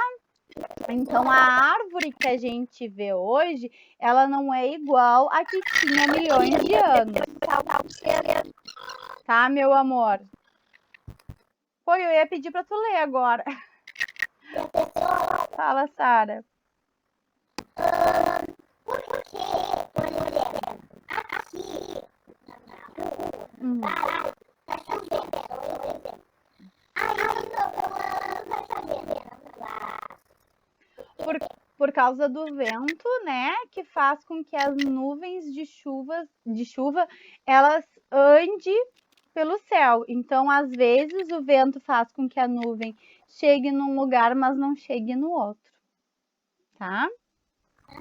C: Então, a árvore que a gente vê hoje, ela não é igual a que tinha milhões de anos. Tá, meu amor? Pô, eu ia pedir para tu ler agora. Fala, Sara.
J: Porque, por exemplo, aqui tá chovendo, por exemplo. Aí tá chovendo.
C: Por causa do vento, né, que faz com que as nuvens de chuva, elas andem pelo céu. Então, às vezes, o vento faz com que a nuvem chegue num lugar, mas não chegue no outro. Tá?
B: Eu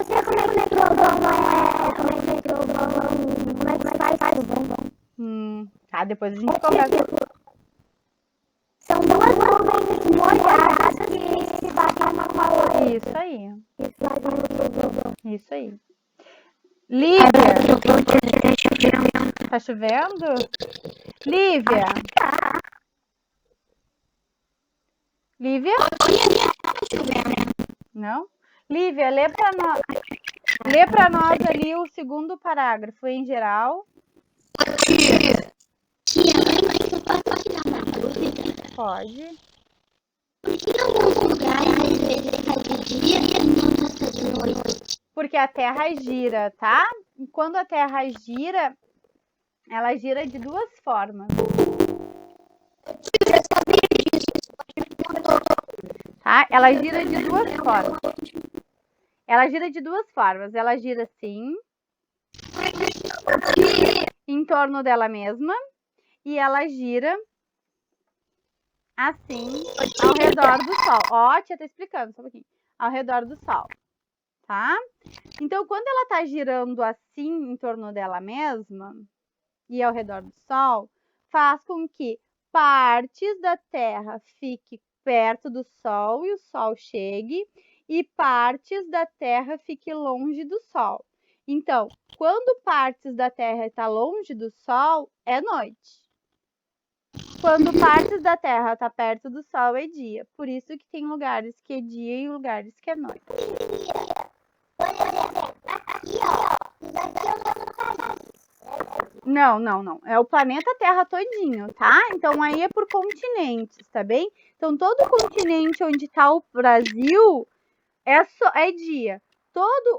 B: sei como é que faz o bombom.
C: Tá, depois a gente conversa.
B: São duas nuvens molhadas que se batem uma com a outra.
C: Isso aí. Isso aí. Lívia. Tá chovendo? Lívia. Lívia? Não? Lívia, lê pra nós ali o segundo parágrafo em geral. Pode. Porque a Terra gira, tá? E quando a Terra gira, ela gira de duas formas. Tá? Ela gira de duas formas. Ela gira de duas formas. Ela gira assim, em torno dela mesma, e ela gira assim, ao redor do Sol. Ó, a tia tá explicando, só um pouquinho. Ao redor do Sol, tá? Então, quando ela tá girando assim, em torno dela mesma, e ao redor do Sol, faz com que partes da Terra fiquem perto do Sol e o Sol chegue, e partes da Terra fiquem longe do Sol. Então, quando partes da Terra estão longe do Sol, é noite. Quando partes da Terra estão perto do Sol, é dia. Por isso que tem lugares que é dia e lugares que é noite. Não. É o planeta Terra todinho, tá? Então, aí é por continentes, tá bem? Então, todo continente onde está o Brasil é dia. Toda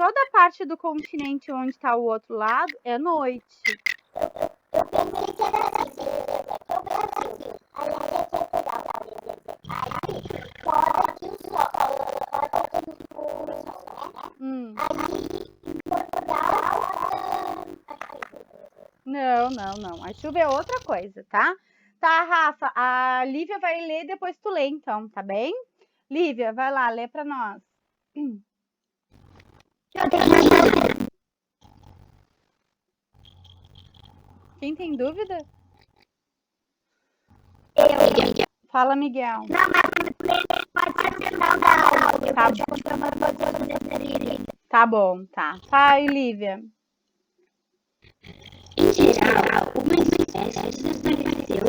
C: a parte do continente onde está o outro lado é noite.
J: Eu pensei que era assim. Brasil. A ilha equatorial da ilha de Caribe, fora que o sol, fora que o sol, né? Aí, em Portugal,
C: Não. A chuva é outra coisa, tá? Tá, Rafa, a Lívia vai ler, depois tu lê, então, tá bem? Lívia, vai lá, lê pra nós. Quem tem dúvida? Fala, Miguel.
L: Não, mas pode ser no final da aula. Eu
C: Tá.
L: vou te mostrar uma coisa.
C: Tá bom, tá. Vai, Lívia.
A: Em geral, uma espécie desapareceu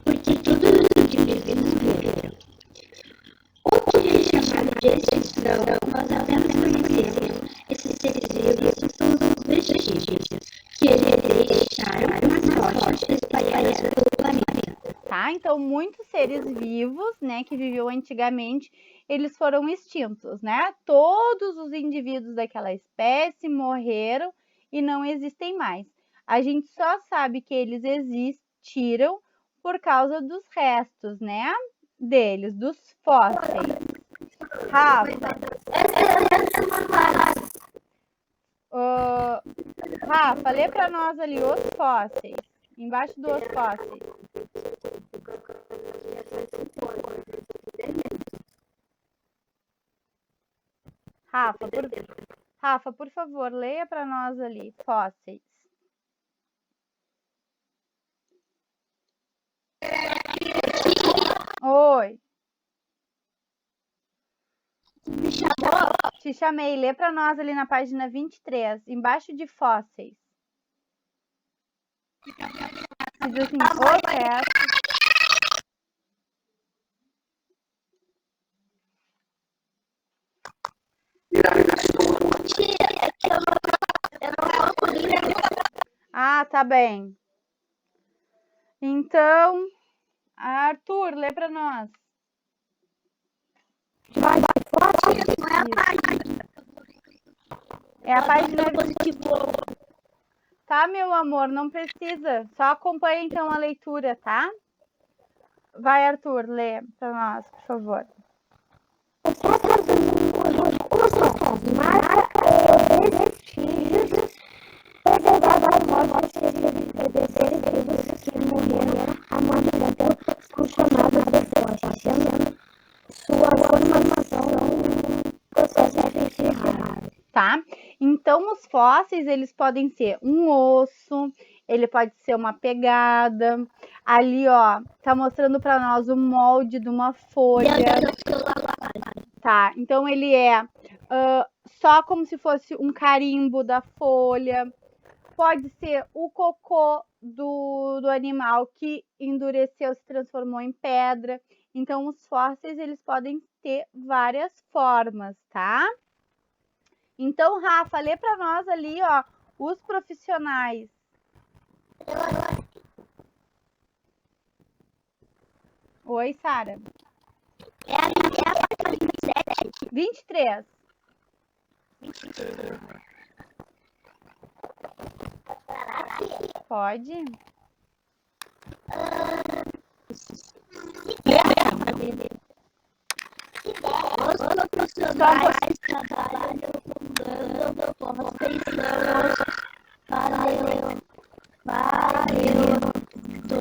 A: porque todos os indivíduos morreram. O que é chamado de extinção, nós apenas conhecemos esses seres vivos são os vestígios que eles deixaram nas rochas espalhadas pelo planeta.
C: Tá, então muitos seres vivos, né, que viviam antigamente, eles foram extintos, né? Todos os indivíduos daquela espécie morreram e não existem mais. A gente só sabe que eles existiram por causa dos restos, né, deles, dos fósseis. Rafa, lê para nós ali os fósseis, embaixo dos fósseis. Rafa, por favor, leia para nós ali, fósseis. Oi. Te chamei. Lê para nós ali na página 23, embaixo de fósseis. Diz assim, os restos. Ah, tá bem. Então, Arthur, lê para nós. É a página. Tá, meu amor, não precisa. Só acompanha então a leitura, tá? Vai, Arthur, lê para nós, por favor.
B: Vestígios preservados mortos de seres vivos que morreram há muito tempo são chamados de fósseis, sua formação processo raro.
C: Tá? Então, os fósseis, eles podem ser um osso, ele pode ser uma pegada. Ali, ó, tá mostrando para nós o molde de uma folha. Tá, então ele é só como se fosse um carimbo da folha. Pode ser o cocô do animal que endureceu, se transformou em pedra. Então, os fósseis, eles podem ter várias formas, tá? Então, Rafa, lê para nós ali, ó, os profissionais. Oi, Sara.
L: É a página 27.
C: 23. Pode?
L: Os profissionais trabalham fundando fósseis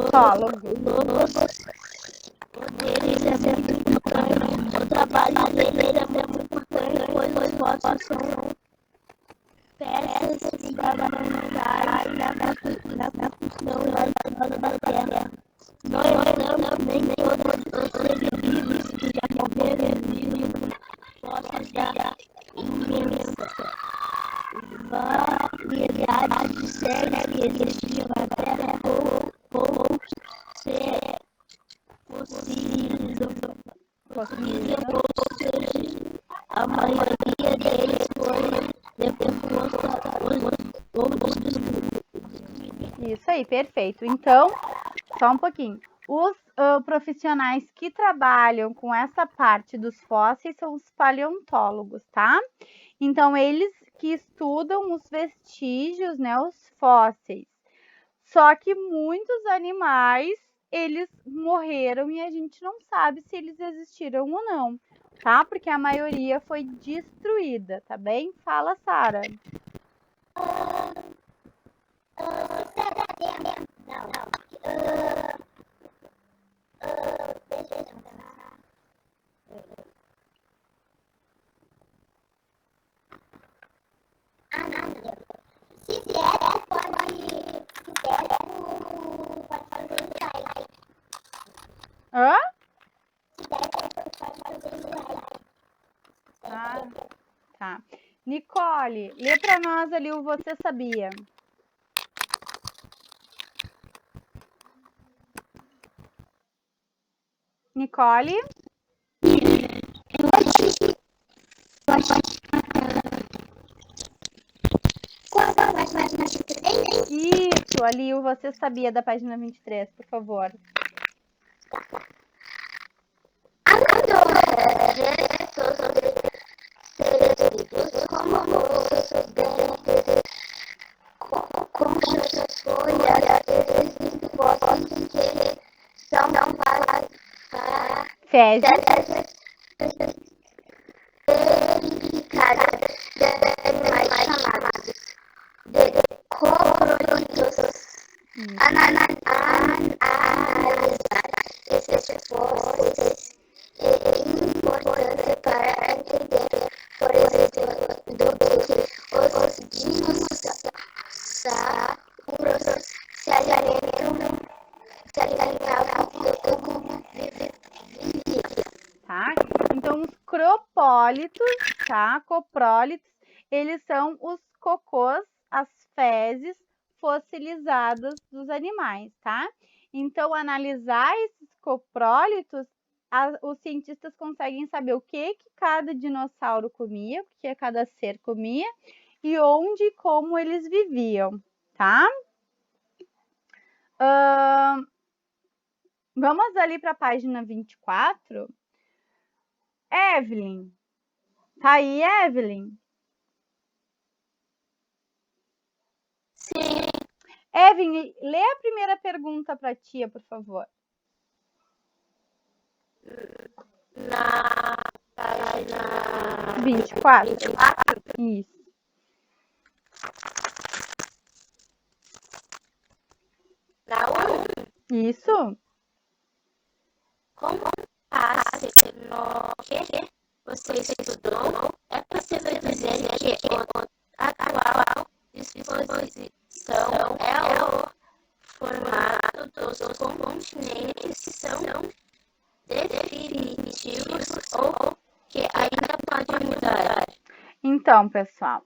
L: paleontólogos. Poderes é muito importante. O trabalho dele é muito importante, pois os fósseis são peças fundamentais na construção da Terra. Nós não nem todos os seres vivos que já morreram vivem fósseis da imensa variedade de seres que existiam na Terra ou ser possível, a maioria deles foi depois outros.
C: Isso aí, perfeito. Então, só um pouquinho. Os profissionais que trabalham com essa parte dos fósseis são os paleontólogos, tá? Então, eles que estudam os vestígios, né, os fósseis. Só que muitos animais, eles morreram e a gente não sabe se eles existiram ou não, tá? Porque a maioria foi destruída, tá bem? Fala, Sara.
J: Se vier, pode fazer
C: Hã?
J: Se
C: Ah, tá. Nicole, lê para nós ali o Você Sabia. Nicole? Isso, ali o Você Sabia da página 23, por favor.
J: Com suas folhas, são
C: Fezes.
J: Analisar esses fósseis é importante para entender, por exemplo, do que os dinossauros se alimentavam e como viviam.
C: Tá? Então, os cropólitos, tá? Coprólitos, eles são os cocôs, as fezes fossilizadas dos animais, tá? Então, analisar esses coprólitos, os cientistas conseguem saber o que cada dinossauro comia, o que cada ser comia e onde e como eles viviam, tá? Vamos ali para a página 24. Evelyn. Tá aí, Evelyn?
J: Sim.
C: Evelyn, lê a primeira pergunta para a tia, por favor.
J: Na página
C: 24. Isso.
J: Na 1.
C: Isso.
J: Como passe no que você estudou, é possível dizer que a atual disposição é o formato dos continentes são definitivos ou que ainda pode mudar?
C: Então, pessoal,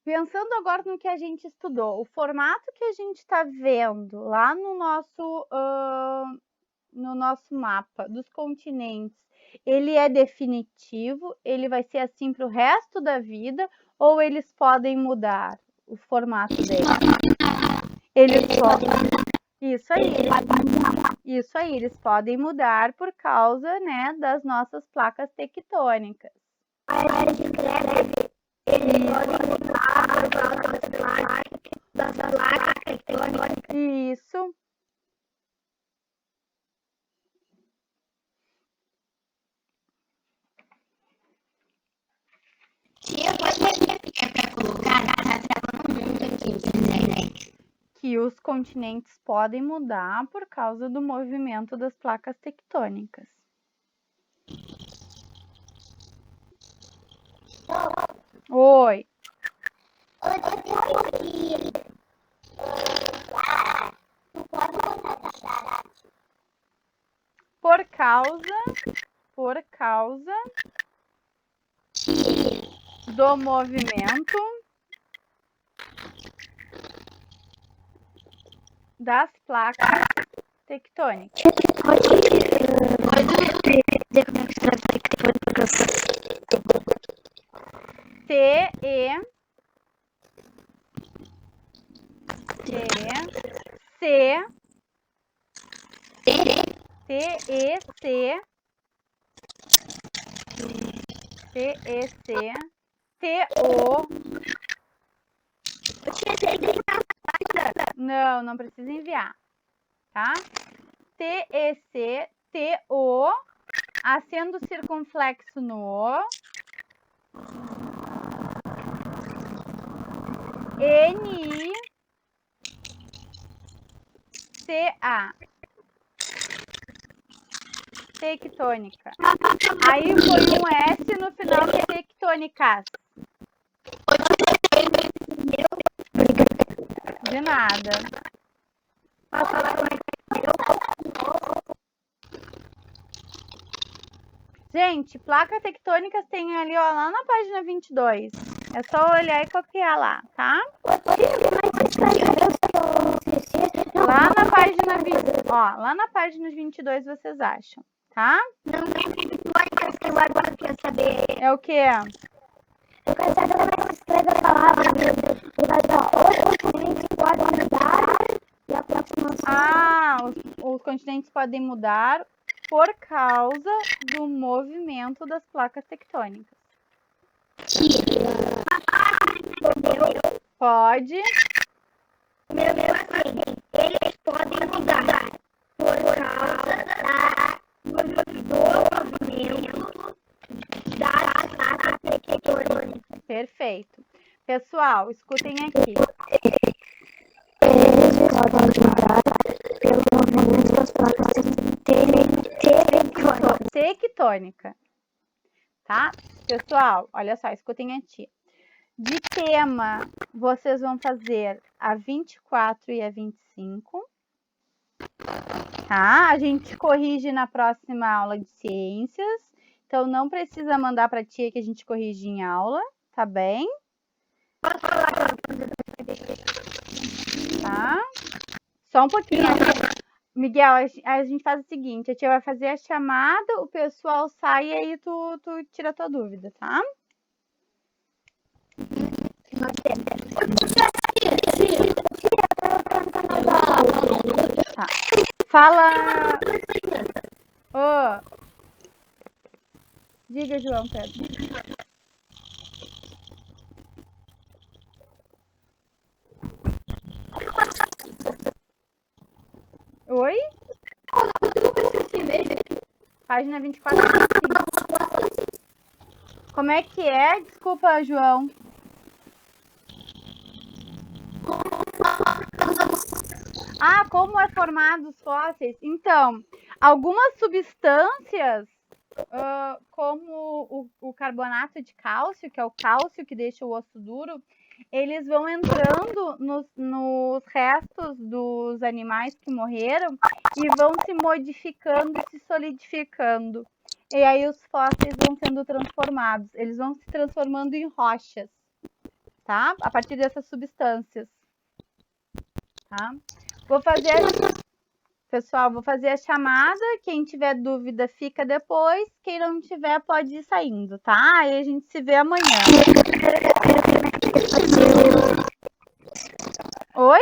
C: pensando agora no que a gente estudou, o formato que a gente está vendo lá no nosso mapa dos continentes, ele é definitivo? Ele vai ser assim para o resto da vida? Ou eles podem mudar o formato deles? Eles podem. Isso aí. Isso aí, eles podem mudar por causa, né, das nossas placas tectônicas.
J: Eles podem mudar por causa das placas tectônicas.
C: Isso.
D: Tia, pode repetir para colocar? Tá travando muito aqui na internet.
C: Que os continentes podem mudar por causa do movimento das placas tectônicas. Oi. Por causa do movimento das placas tectônicas. Não precisa enviar, tá? T-E-C-T-O, acento circunflexo no O, N-I-C-A, tectônica. Aí foi um S no final de tectônicas. De nada. Gente, placas tectônicas tem ali, ó, lá na página 22. É só olhar e copiar lá, tá? Lá na página 20, ó, lá na página 22 vocês acham, tá?
B: Não tem tectônicas que eu agora quero saber.
C: É o quê?
B: Eu quero saber como é que se escreve a palavra. Os continentes podem mudar e a aproximação.
C: Ah, os continentes podem mudar por causa do movimento das placas tectônicas. Pode.
B: Eles podem mudar por causa do movimento das placas tectônicas.
C: Perfeito. Pessoal, escutem aqui.
B: Eles podem mudar pelo movimento das placas
C: tectônica. Tá? Pessoal, olha só, escutem aqui. De tema, vocês vão fazer a 24 e a 25. Tá? A gente corrige na próxima aula de ciências. Então, não precisa mandar para a tia que a gente corrige em aula, tá bem? Tá? Só um pouquinho. Miguel, a gente faz o seguinte, a tia vai fazer a chamada, o pessoal sai e aí tu tira a tua dúvida, tá? Tá. Fala... Oh. Diga, João Pedro. Oi? Página 24. Como é que é? Desculpa, João. Ah, como é formado os fósseis? Então, algumas substâncias, como o carbonato de cálcio, que é o cálcio que deixa o osso duro, eles vão entrando nos restos dos animais que morreram e vão se modificando, se solidificando. E aí os fósseis vão sendo transformados. Eles vão se transformando em rochas, tá? A partir dessas substâncias. Tá? Pessoal, vou fazer a chamada. Quem tiver dúvida, fica depois. Quem não tiver, pode ir saindo, tá? Aí a gente se vê amanhã. Oi?